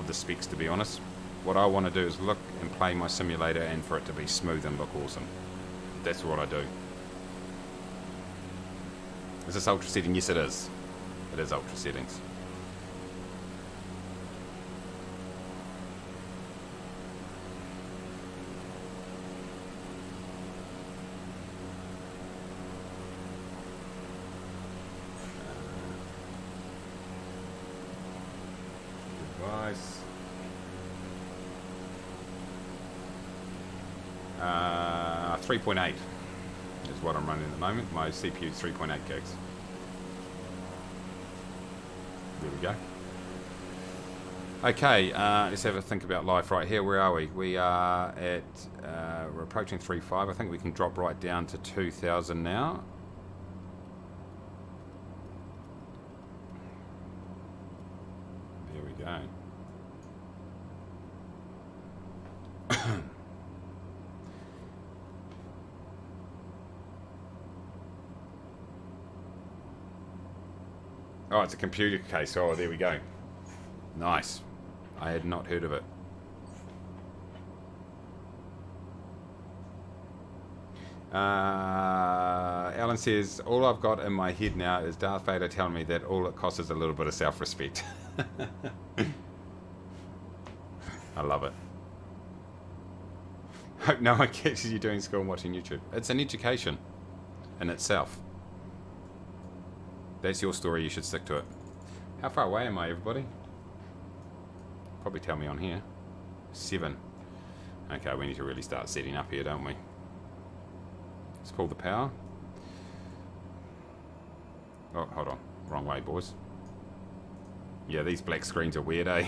the specs, to be honest. What I want to do is look and play my simulator and for it to be smooth and look awesome. That's what I do. Is this ultra setting? Yes, it is. It is ultra settings. Device. 3.8 is what I'm running at the moment. My CPU is 3.8 gigs. There we go. Okay, let's have a think about life right here. Where are we? We are at, we're approaching 3.5. I think we can drop right down to 2,000 now. There we go. Oh, it's a computer case. Oh, there we go. Nice. I had not heard of it. Alan says, all I've got in my head now is Darth Vader telling me that all it costs is a little bit of self-respect. I love it. Hope no one catches you doing school and watching YouTube. It's an education in itself. That's your story, you should stick to it. How far away am I, everybody? Probably tell me on here. 7. Okay, we need to really start setting up here, don't we? Let's pull the power. Oh, hold on. Wrong way, boys. Yeah, these black screens are weird, eh?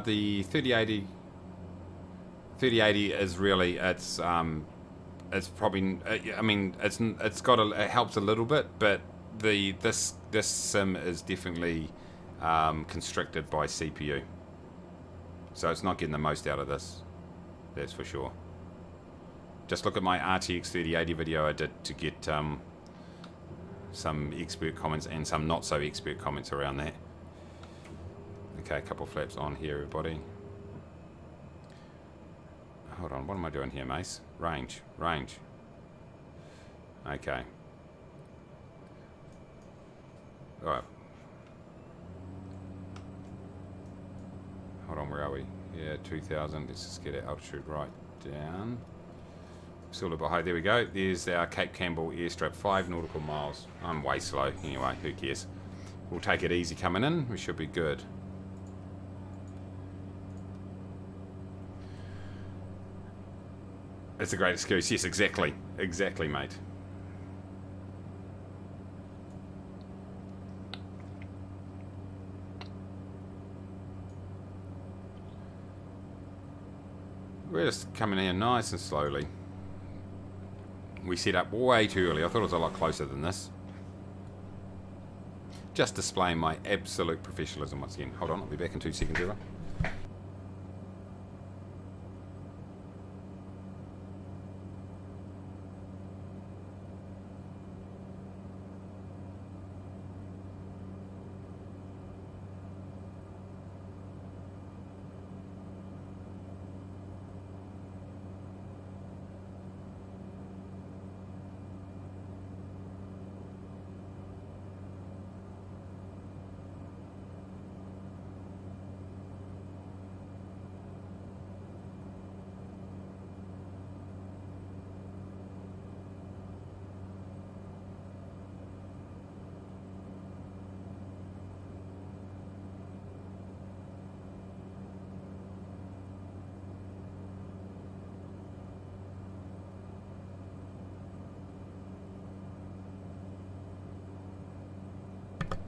The 3080 is really, it's probably, I mean, it's got it helps a little bit, but this sim is definitely constricted by CPU, so it's not getting the most out of this. That's for sure. Just look at my RTX 3080 video I did to get some expert comments and some not so expert comments around that. Okay, a couple flaps on here, everybody. Hold on, what am I doing here, Mace? Range. Okay. Alright. Hold on, where are we? Yeah, 2000. Let's just get our altitude right down. Still a bit high. There we go. There's our Cape Campbell airstrip, 5 nautical miles. I'm way slow. Anyway, who cares? We'll take it easy coming in. We should be good. It's a great excuse. Yes, exactly. Exactly, mate. We're just coming in nice and slowly. We set up way too early. I thought it was a lot closer than this. Just displaying my absolute professionalism once again. Hold on, I'll be back in 2 seconds, Eva.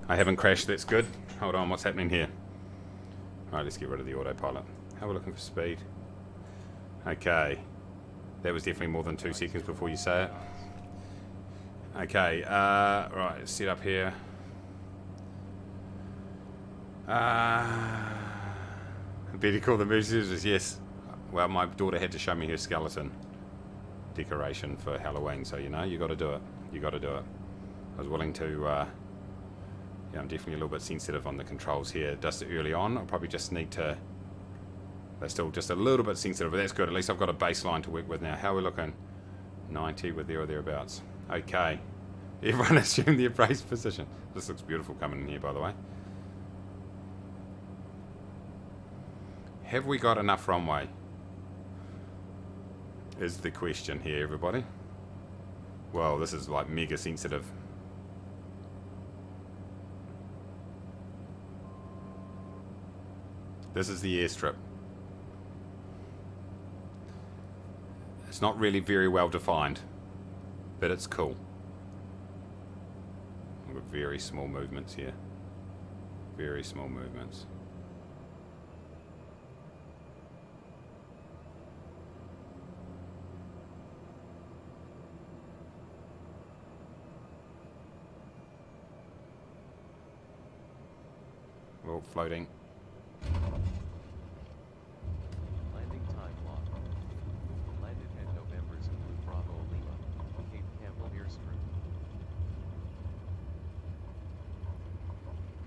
I haven't crashed, that's good. Hold on, what's happening here? Alright, let's get rid of the autopilot. How are we looking for speed? Okay. That was definitely more than 2 seconds before you say it. Okay, right, let's set up here. Better call the messages, yes. Well, my daughter had to show me her skeleton decoration for Halloween, so you know, you gotta do it. You gotta do it. I was willing to, yeah, I'm definitely a little bit sensitive on the controls here. Just early on, I'll probably just need to... They're still just a little bit sensitive, but that's good. At least I've got a baseline to work with now. How are we looking? 90 with there or thereabouts. Okay. Everyone assume the appraised position. This looks beautiful coming in here, by the way. Have we got enough runway? Is the question here, everybody. Well, this is like mega sensitive. This is the airstrip. It's not really very well defined, but it's cool. We've got very small movements here. Very small movements. Oh, floating. Landing time locked. Landed at November Zulu Bravo Lima, Cape Campbell airstrip.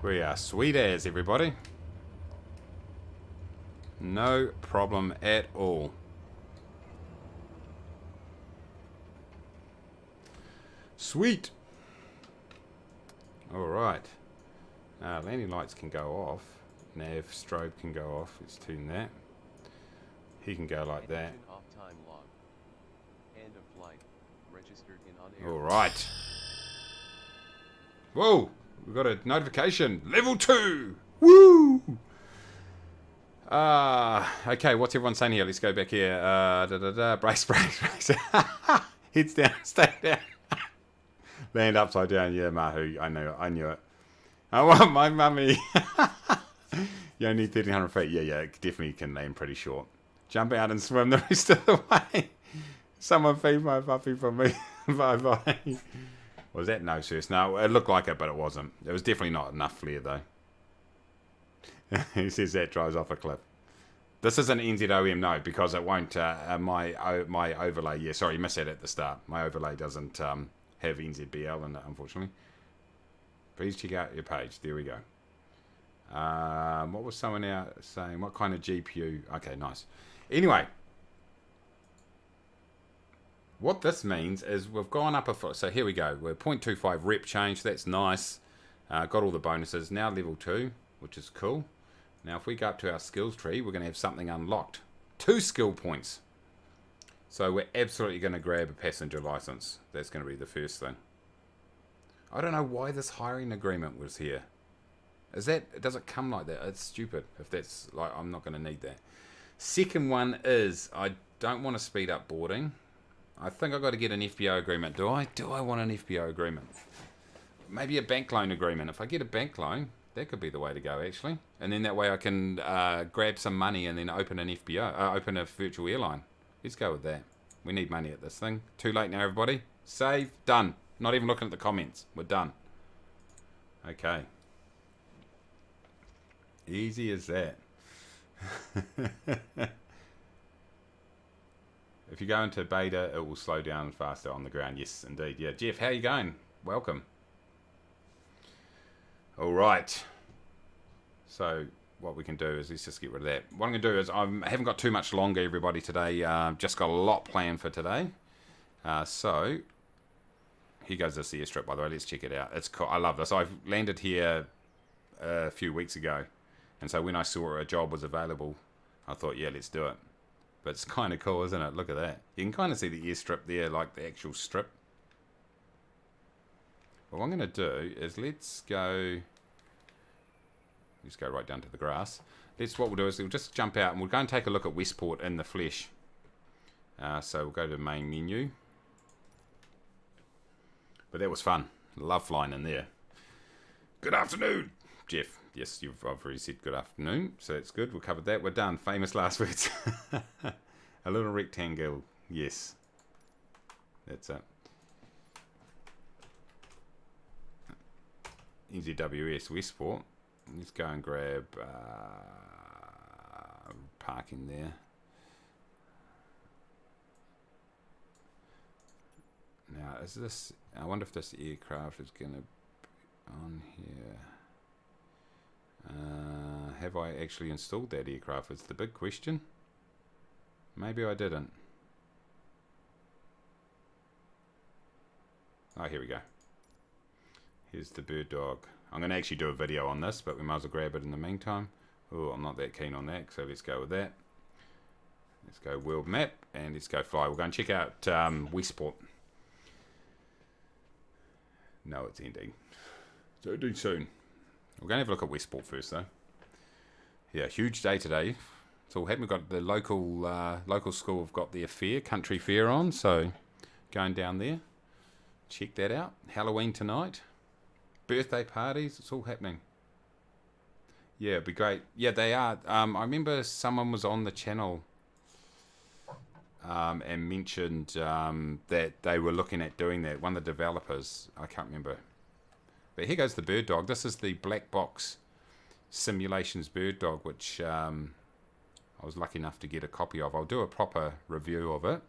We are sweet as, everybody. No problem at all. Sweet. All right. Landing lights can go off. Nav strobe can go off. Let's tune that. He can go like that. Engine off time log. End of flight. Registered in OnAir. All right. Whoa! We've got a notification. Level 2. Woo! Okay, what's everyone saying here? Let's go back here. Brace. Heads down, stay down. Land upside down. Yeah, Mahu. I knew it. I want my mummy. You only need 1,300 feet. Yeah, definitely can land pretty short. Jump out and swim the rest of the way. Someone feed my puppy for me. Bye. Was that no, sis? No, it looked like it, but it wasn't. It was definitely not enough flare, though. He says that drives off a cliff. This is an NZOM, no, because it won't. My overlay, yeah, sorry, you missed that at the start. My overlay doesn't have NZBL in it, unfortunately. Please check out your page. There we go. What was someone out saying? What kind of GPU? Okay, nice. Anyway, what this means is we've gone up a foot. So here we go. We're 0.25 rep change. That's nice. Got all the bonuses. Now level 2, which is cool. Now if we go up to our skills tree, we're going to have something unlocked. 2 skill points. So we're absolutely going to grab a passenger license. That's going to be the first thing. I don't know why this hiring agreement was here. Does it come like that? It's stupid. If that's like, I'm not going to need that. Second one is I don't want to speed up boarding. I think I've got to get an FBO agreement. Do I want an FBO agreement? Maybe a bank loan agreement. If I get a bank loan, that could be the way to go, actually. And then that way I can grab some money and then open an FBO, open a virtual airline. Let's go with that. We need money at this thing. Too late now, everybody. Save. Done. Not even looking at the comments. We're done. Okay. Easy as that. If you go into beta, it will slow down faster on the ground. Yes, indeed. Yeah, Jeff, how you going? Welcome. All right. So what we can do is let's just get rid of that. What I'm going to do is I haven't got too much longer, everybody, today. Just got a lot planned for today. So here goes this airstrip, by the way. Let's check it out. It's cool. I love this. I've landed here a few weeks ago. And so when I saw a job was available, I thought, yeah, let's do it. But it's kind of cool, isn't it? Look at that. You can kind of see the airstrip there, like the actual strip. What I'm going to do is let's go right down to the grass. What we'll do is we'll just jump out and we'll go and take a look at Westport in the flesh. So we'll go to the main menu. But that was fun. Love flying in there. Good afternoon, Jeff. Yes, I've already said good afternoon, so that's good. We've covered that. We're done. Famous last words. A little rectangle. Yes. That's it. NZWS Westport. Let's go and grab parking there. Now, is this... I wonder if this aircraft is going to be on here. Have I actually installed that aircraft? Is the big question. Maybe I didn't. Oh, here we go. Here's the bird dog. I'm going to actually do a video on this, but we might as well grab it in the meantime. Oh, I'm not that keen on that, so let's go with that. Let's go world map, and let's go fly. We'll go and check out Westport. No, it's ending. So ending soon. We're going to have a look at Westport first, though. Yeah, huge day today. It's all happening. We've got the local school have got their fair, country fair on, so going down there. Check that out. Halloween tonight. Birthday parties. It's all happening. Yeah, it'd be great. Yeah, they are. I remember someone was on the channel and mentioned that they were looking at doing that. One of the developers. I can't remember. But here goes the bird dog. This is the Black Box Simulations bird dog, which I was lucky enough to get a copy of. I'll do a proper review of it.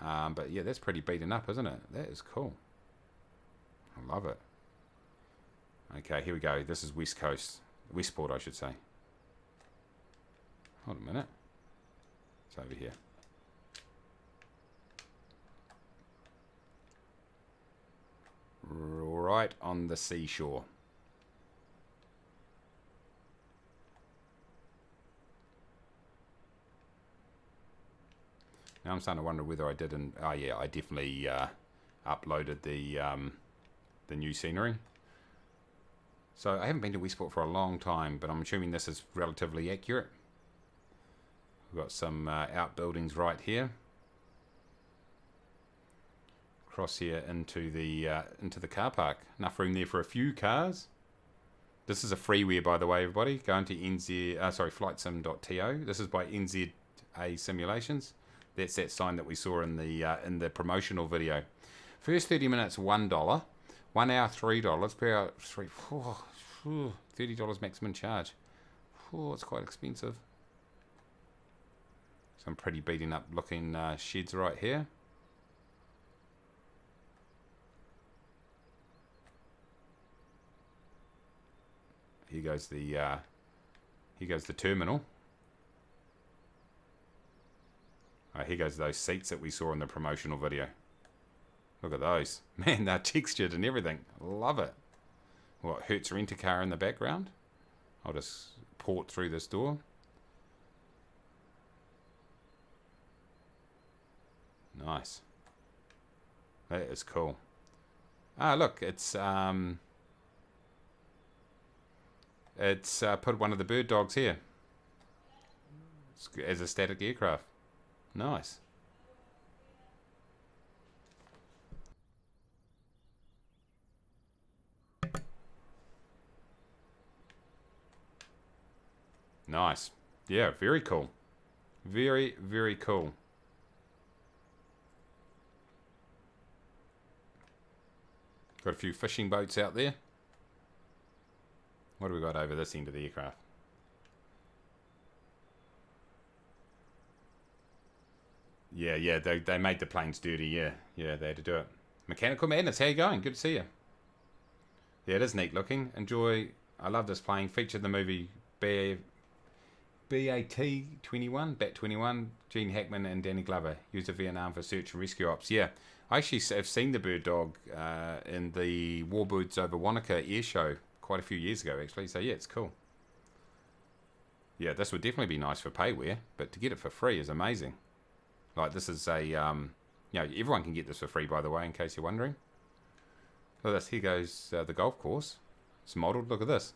But yeah, that's pretty beaten up, isn't it? That is cool. I love it. Okay, here we go. This is West Coast. Westport, I should say. Hold a minute. It's over here. Right on the seashore. Now I'm starting to wonder whether I didn't. Oh yeah, I definitely uploaded the new scenery. So I haven't been to Westport for a long time, but I'm assuming this is relatively accurate. We've got some outbuildings right here. Across here into the car park. Enough room there for a few cars. This is a freeware, by the way, everybody. Go into flightsim.to. This is by NZA Simulations. That's that sign that we saw in the promotional video. First 30 minutes, $1. 1 hour, $3. Per hour, $30 maximum charge. It's quite expensive. Some pretty beaten up looking sheds right here. Here goes the terminal. Here goes those seats that we saw in the promotional video. Look at those. Man, they're textured and everything. Love it. What, Hertz Rent-A-Car in the background? I'll just port through this door. Nice. That is cool. Ah, look, it's put one of the bird dogs here as a static aircraft. Nice. Nice. Yeah, very cool. Very, very cool. Got a few fishing boats out there. What do we got over this end of the aircraft? Yeah, they made the planes dirty, yeah. Yeah, they had to do it. Mechanical Madness, how you going? Good to see you. Yeah, it is neat looking. Enjoy. I love this plane. Featured in the movie BAT-21, BAT-21, Gene Hackman and Danny Glover. Used in Vietnam for search and rescue ops. Yeah, I actually have seen the bird dog in the Warbirds over Wanaka air show quite a few years ago, actually. So, yeah, it's cool. Yeah, this would definitely be nice for payware, but to get it for free is amazing. Like, this is a, you know, everyone can get this for free, by the way, in case you're wondering. Look at this. Here goes the golf course. It's modelled. Look at this.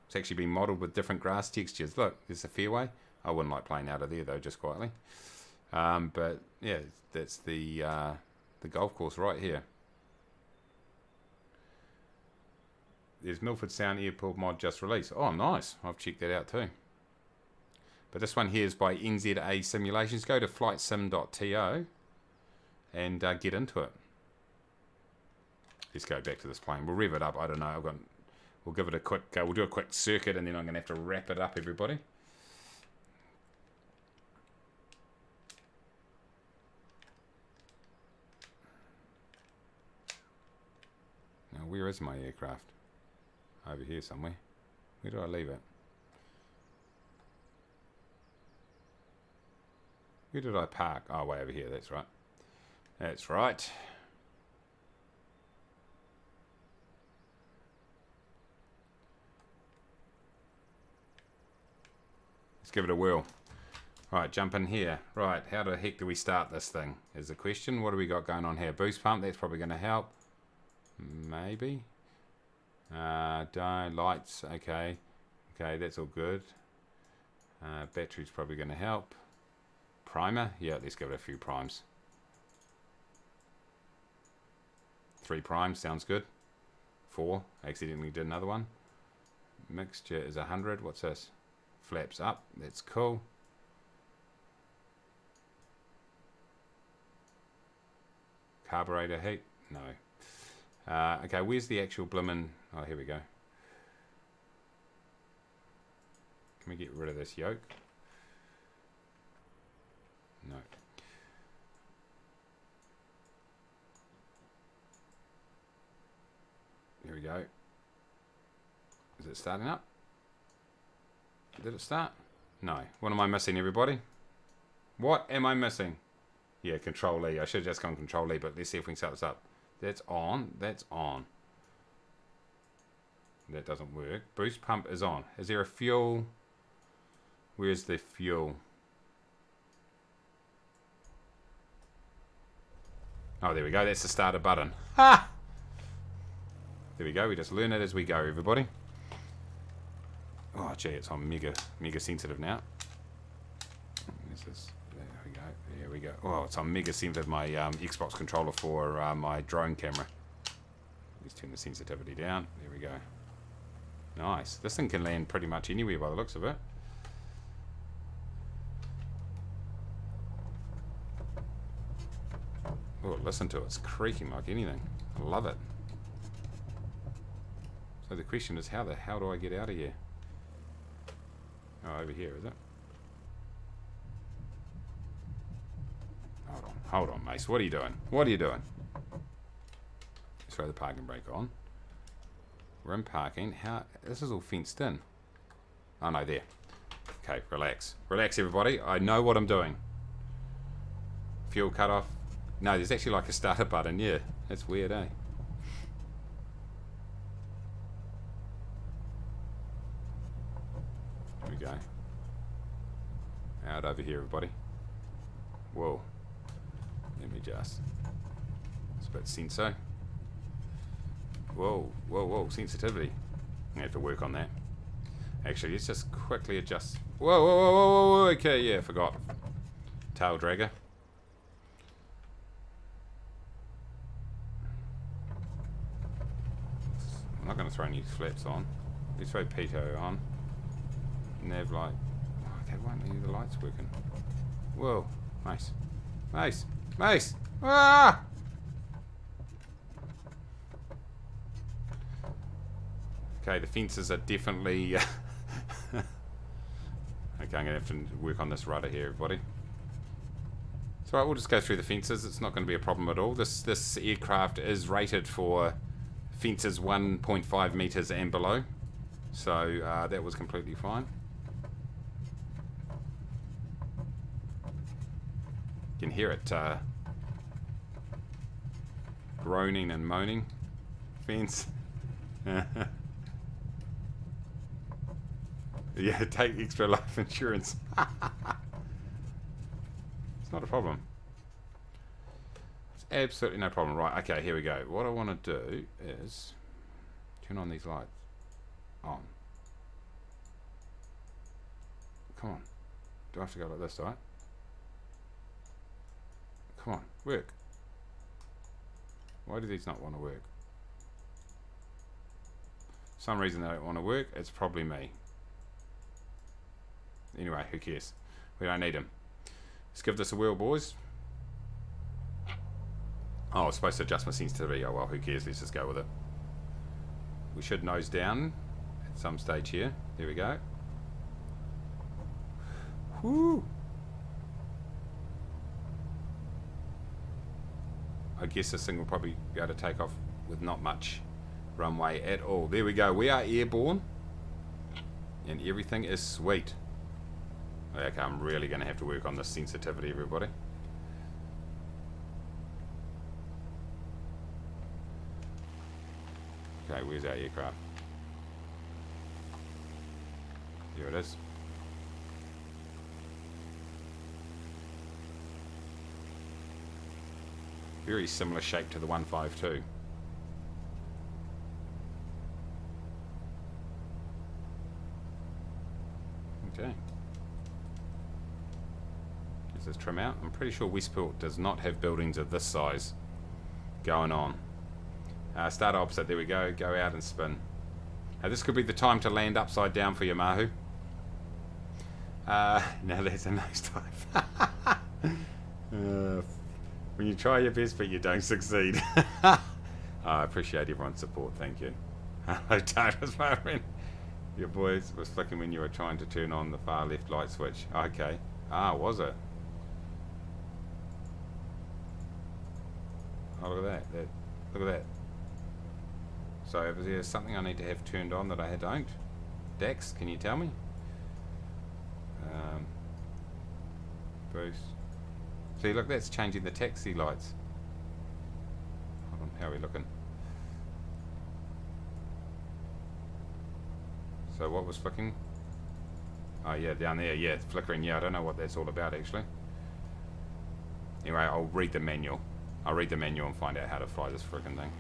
It's actually been modelled with different grass textures. Look, there's the fairway. I wouldn't like playing out of there, though, just quietly. But, yeah, that's the golf course right here. There's Milford Sound Airport mod just released. Oh, nice. I've checked that out, too. But this one here is by NZA Simulations. Go to flightsim.to and get into it. Let's go back to this plane. We'll rev it up. I don't know. We'll give it a quick. We'll do a quick circuit, and then I'm going to have to wrap it up, everybody. Now, where is my aircraft? Over here somewhere. Where do I leave it? Where did I park? Oh, way over here. That's right. That's right. Let's give it a whirl. Right, jump in here. Right, how the heck do we start this thing is the question. What do we got going on here? Boost pump, that's probably going to help. Maybe. Lights, okay. Okay, that's all good. Battery's probably going to help. Primer, yeah, let's give it a few primes. 3 primes, sounds good. 4, accidentally did another one. Mixture is 100, what's this? Flaps up, that's cool. Carburetor heat, no. Okay, where's the actual blimmin', oh, here we go. Can we get rid of this yoke? No. Here we go. Is it starting up? Did it start? No. What am I missing, everybody? What am I missing? Yeah, Control E. I should have just gone Control E, but let's see if we can start this up. That's on. That's on. That doesn't work. Boost pump is on. Is there a fuel? Where's the fuel? Oh, there we go. That's the starter button. Ha! There we go. We just learn it as we go, everybody. Oh, gee, it's on mega sensitive now. There we go. There we go. Oh, it's on mega sensitive, my Xbox controller for my drone camera. Let's turn the sensitivity down. There we go. Nice. This thing can land pretty much anywhere by the looks of it. Oh, listen to it. It's creaking like anything. I love it. So the question is, how the hell do I get out of here? Oh, over here, is it? Hold on, Mace. What are you doing? What are you doing? Let's throw the parking brake on. We're in parking. How? This is all fenced in. Oh, no, there. Okay, relax. Relax, everybody. I know what I'm doing. Fuel cut off. No, there's actually like a starter button. Yeah, that's weird, eh? There we go. Out over here, everybody. Whoa. Let me just. It's a bit sensor. Whoa, whoa, whoa. Sensitivity. I have to work on that. Actually, let's just quickly adjust. Whoa, whoa, whoa, whoa, whoa. Okay, yeah, forgot. Tail dragger. I'm not going to throw any flaps on. Let's throw pitot on. Nav light. Oh, that won't leave the lights working. Whoa. Mace. Mace. Mace. Ah! Okay, the fences are definitely... okay, I'm going to have to work on this rudder here, everybody. It's alright, we'll just go through the fences. It's not going to be a problem at all. This aircraft is rated for fences 1.5 meters and below. So that was completely fine. You can hear it groaning and moaning. Fence. Yeah, take extra life insurance. It's not a problem. It's absolutely no problem. Right, okay, here we go. What I want to do is turn on these lights. On. Come on. Do I have to go like this, right? Come on, work. Why do these not want to work? For some reason they don't want to work. It's probably me. Anyway, who cares? We don't need them. Let's give this a whirl, boys. Oh, I was supposed to adjust my sensitivity. Oh well, who cares? Let's just go with it. We should nose down at some stage here. There we go. Whoo! I guess this thing will probably be able to take off with not much runway at all. There we go. We are airborne. And everything is sweet. Okay, I'm really going to have to work on this sensitivity, everybody. Okay, where's our aircraft? Here it is. Very similar shape to the 152. Okay. Does this trim out? I'm pretty sure Westport does not have buildings of this size going on. Start opposite, there we go. Go out and spin. This could be the time to land upside down for your Mahu. Now there's a nosedive. When you try your best but you don't succeed. I appreciate everyone's support, thank you. Hello, Titus, my friend. Your voice was flicking when you were trying to turn on the far left light switch. Okay. Ah, was it? Oh, look at that. Look at that. So, is there something I need to have turned on that I don't? Dex, can you tell me? Boost. See, look, that's changing the taxi lights. Hold on, how are we looking? So what was flicking? Oh yeah, down there, yeah, it's flickering. Yeah, I don't know what that's all about actually. Anyway, I'll read the manual. I'll read the manual and find out how to fly this frickin' thing.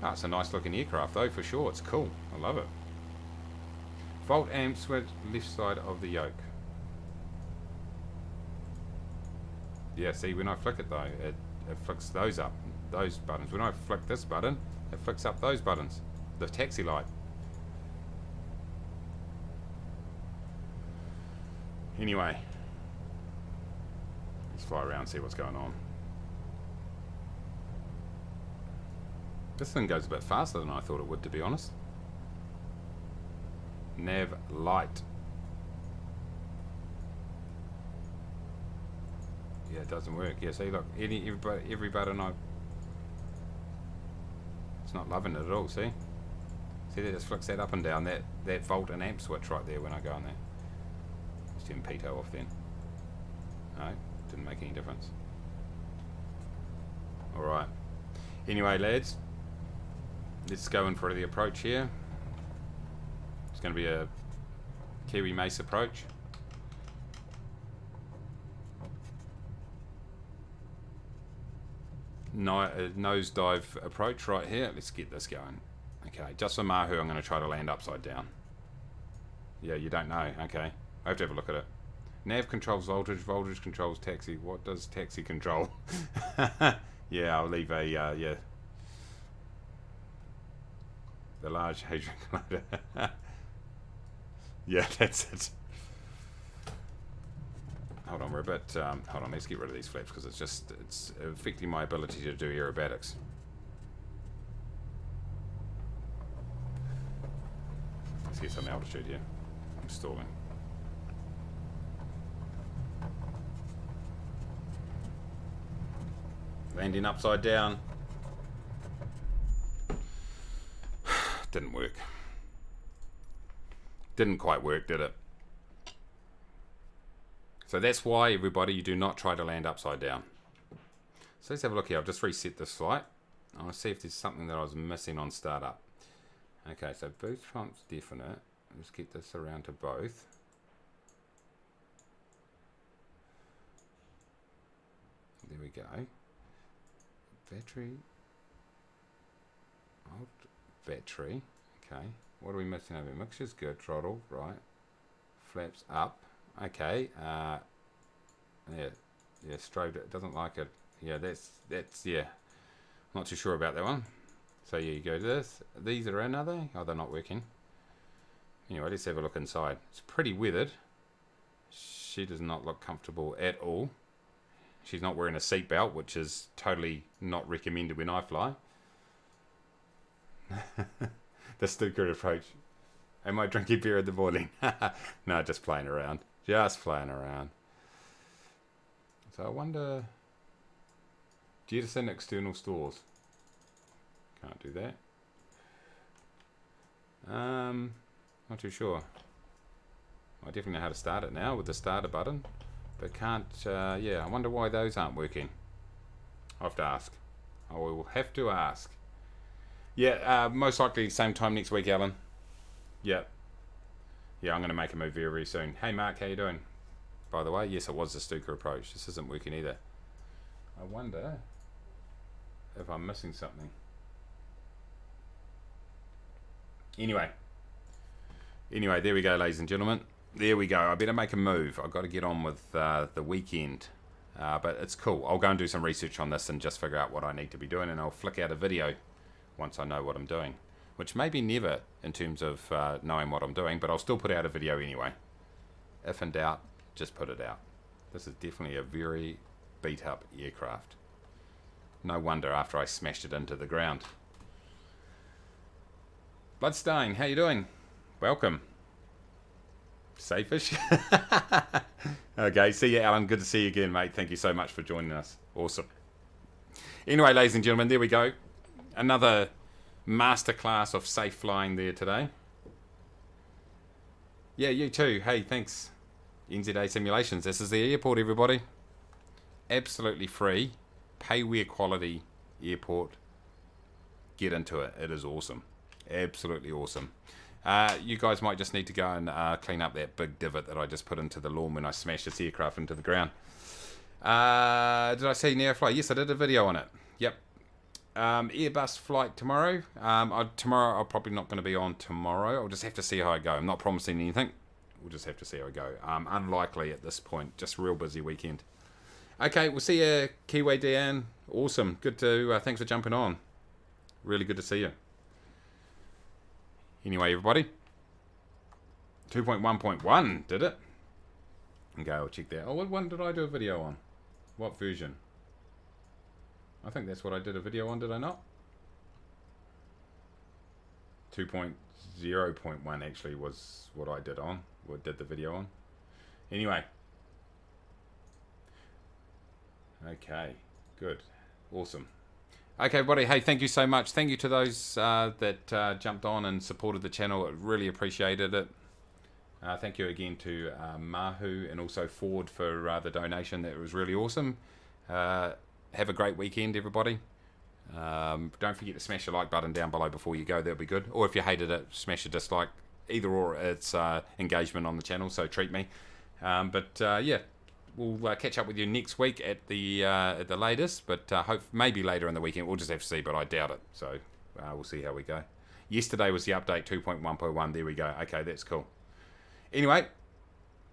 Oh, it's a nice looking aircraft though, for sure. It's cool. I love it. Volt amp switch left side of the yoke. Yeah, see, when I flick it though, it flicks those up, those buttons. When I flick this button, it flicks up those buttons. The taxi light. Anyway, let's fly around and see what's going on. This thing goes a bit faster than I thought it would, to be honest. Nav light. Yeah, it doesn't work. Yeah, see, look, every button it's not loving it at all, see? See, that just flicks that up and down, that volt and amp switch right there when I go on there. Let's turn pitot off then. No, didn't make any difference. Alright. Anyway, lads, let's go in for the approach here. It's going to be a Kiwi Mace approach. Nosedive approach right here. Let's get this going. Okay, just for Mahu, I'm going to try to land upside down. Yeah, you don't know. Okay, I have to have a look at it. Nav controls voltage. Voltage controls taxi. What does taxi control? Yeah, I'll leave a yeah. The large hadron collider. Yeah, that's it. Hold on, we're a bit. Hold on, let's get rid of these flaps because it's affecting my ability to do aerobatics. Let's get some altitude here. I'm stalling. Landing upside down. Didn't work. Didn't quite work, did it? So that's why, everybody, you do not try to land upside down. So let's have a look here. I've just reset this flight. I want to see if there's something that I was missing on startup. Okay, so boost pump's definite. Let's get this around to both. There we go. Battery. Alt battery. Okay. What are we missing over here? Mixture's good. Throttle. Right. Flaps up. Okay. Yeah. Yeah. Strobe. It doesn't like it. Yeah. That's. Yeah. Not too sure about that one. So yeah, you go to this. These are in, are they? Oh, they're not working. Anyway, let's have a look inside. It's pretty weathered. She does not look comfortable at all. She's not wearing a seatbelt, which is totally not recommended when I fly. The Stuka approach. Am I drinking beer in the morning? No, just playing around. Just playing around. So I wonder... Jettison external stores. Can't do that. Not too sure. I definitely know how to start it now with the starter button. But can't... yeah, I wonder why those aren't working. I'll have to ask. I will have to ask. Yeah, most likely same time next week, Alan. Yeah. Yeah, I'm going to make a move very, very soon. Hey, Mark, how you doing? By the way, yes, it was the Stuka approach. This isn't working either. I wonder if I'm missing something. Anyway, there we go, ladies and gentlemen. There we go. I better make a move. I've got to get on with the weekend. But it's cool. I'll go and do some research on this and just figure out what I need to be doing, and I'll flick out a video once I know what I'm doing. Which may be never in terms of knowing what I'm doing, but I'll still put out a video anyway. If in doubt, just put it out. This is definitely a very beat up aircraft. No wonder after I smashed it into the ground. Bloodstain, how you doing? Welcome. Safish. Okay, see you, Alan. Good to see you again, mate. Thank you so much for joining us. Awesome. Anyway, ladies and gentlemen, there we go. Another masterclass of safe flying there today. Yeah, you too. Hey, thanks. NZA Simulations. This is the airport, everybody. Absolutely free. Payware quality airport. Get into it. It is awesome. Absolutely awesome. You guys might just need to go and clean up that big divot that I just put into the lawn when I smashed this aircraft into the ground. Did I say Neofly? Yes, I did a video on it. Yep. Airbus flight tomorrow. Tomorrow I'm probably not going to be on tomorrow. I'll just have to see how I go. I'm not promising anything. We'll just have to see how I go. Unlikely at this point. Just a real busy weekend. Okay, we'll see you, Kiwi Dan. Awesome. Good to, thanks for jumping on. Really good to see you. Anyway, everybody. 2.1.1, did it? Okay, I'll check that. Oh, what one did I do a video on? What version? I think that's what I did a video on, did I not? 2.0.1 actually was what I did on. What did the video on. Anyway. Okay, good. Awesome. Okay, everybody. Hey, thank you so much. Thank you to those that jumped on and supported the channel. I really appreciated it. Thank you again to Mahu and also Ford for the donation. That was really awesome. Have a great weekend, everybody. Don't forget to smash the like button down below before you go. That'll be good. Or if you hated it, smash a dislike. Either or, it's engagement on the channel, so treat me. Yeah, we'll catch up with you next week at the latest. But hope maybe later in the weekend. We'll just have to see, but I doubt it. So we'll see how we go. Yesterday was the update 2.1.1. There we go. Okay, that's cool. Anyway,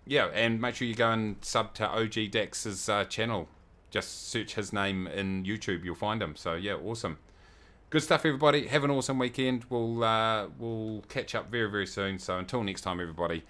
yeah, and make sure you go and sub to OG Dax's channel. Just search his name in YouTube, you'll find him. So yeah, awesome. Good stuff, everybody. Have an awesome weekend. We'll catch up very, very soon. So until next time, everybody,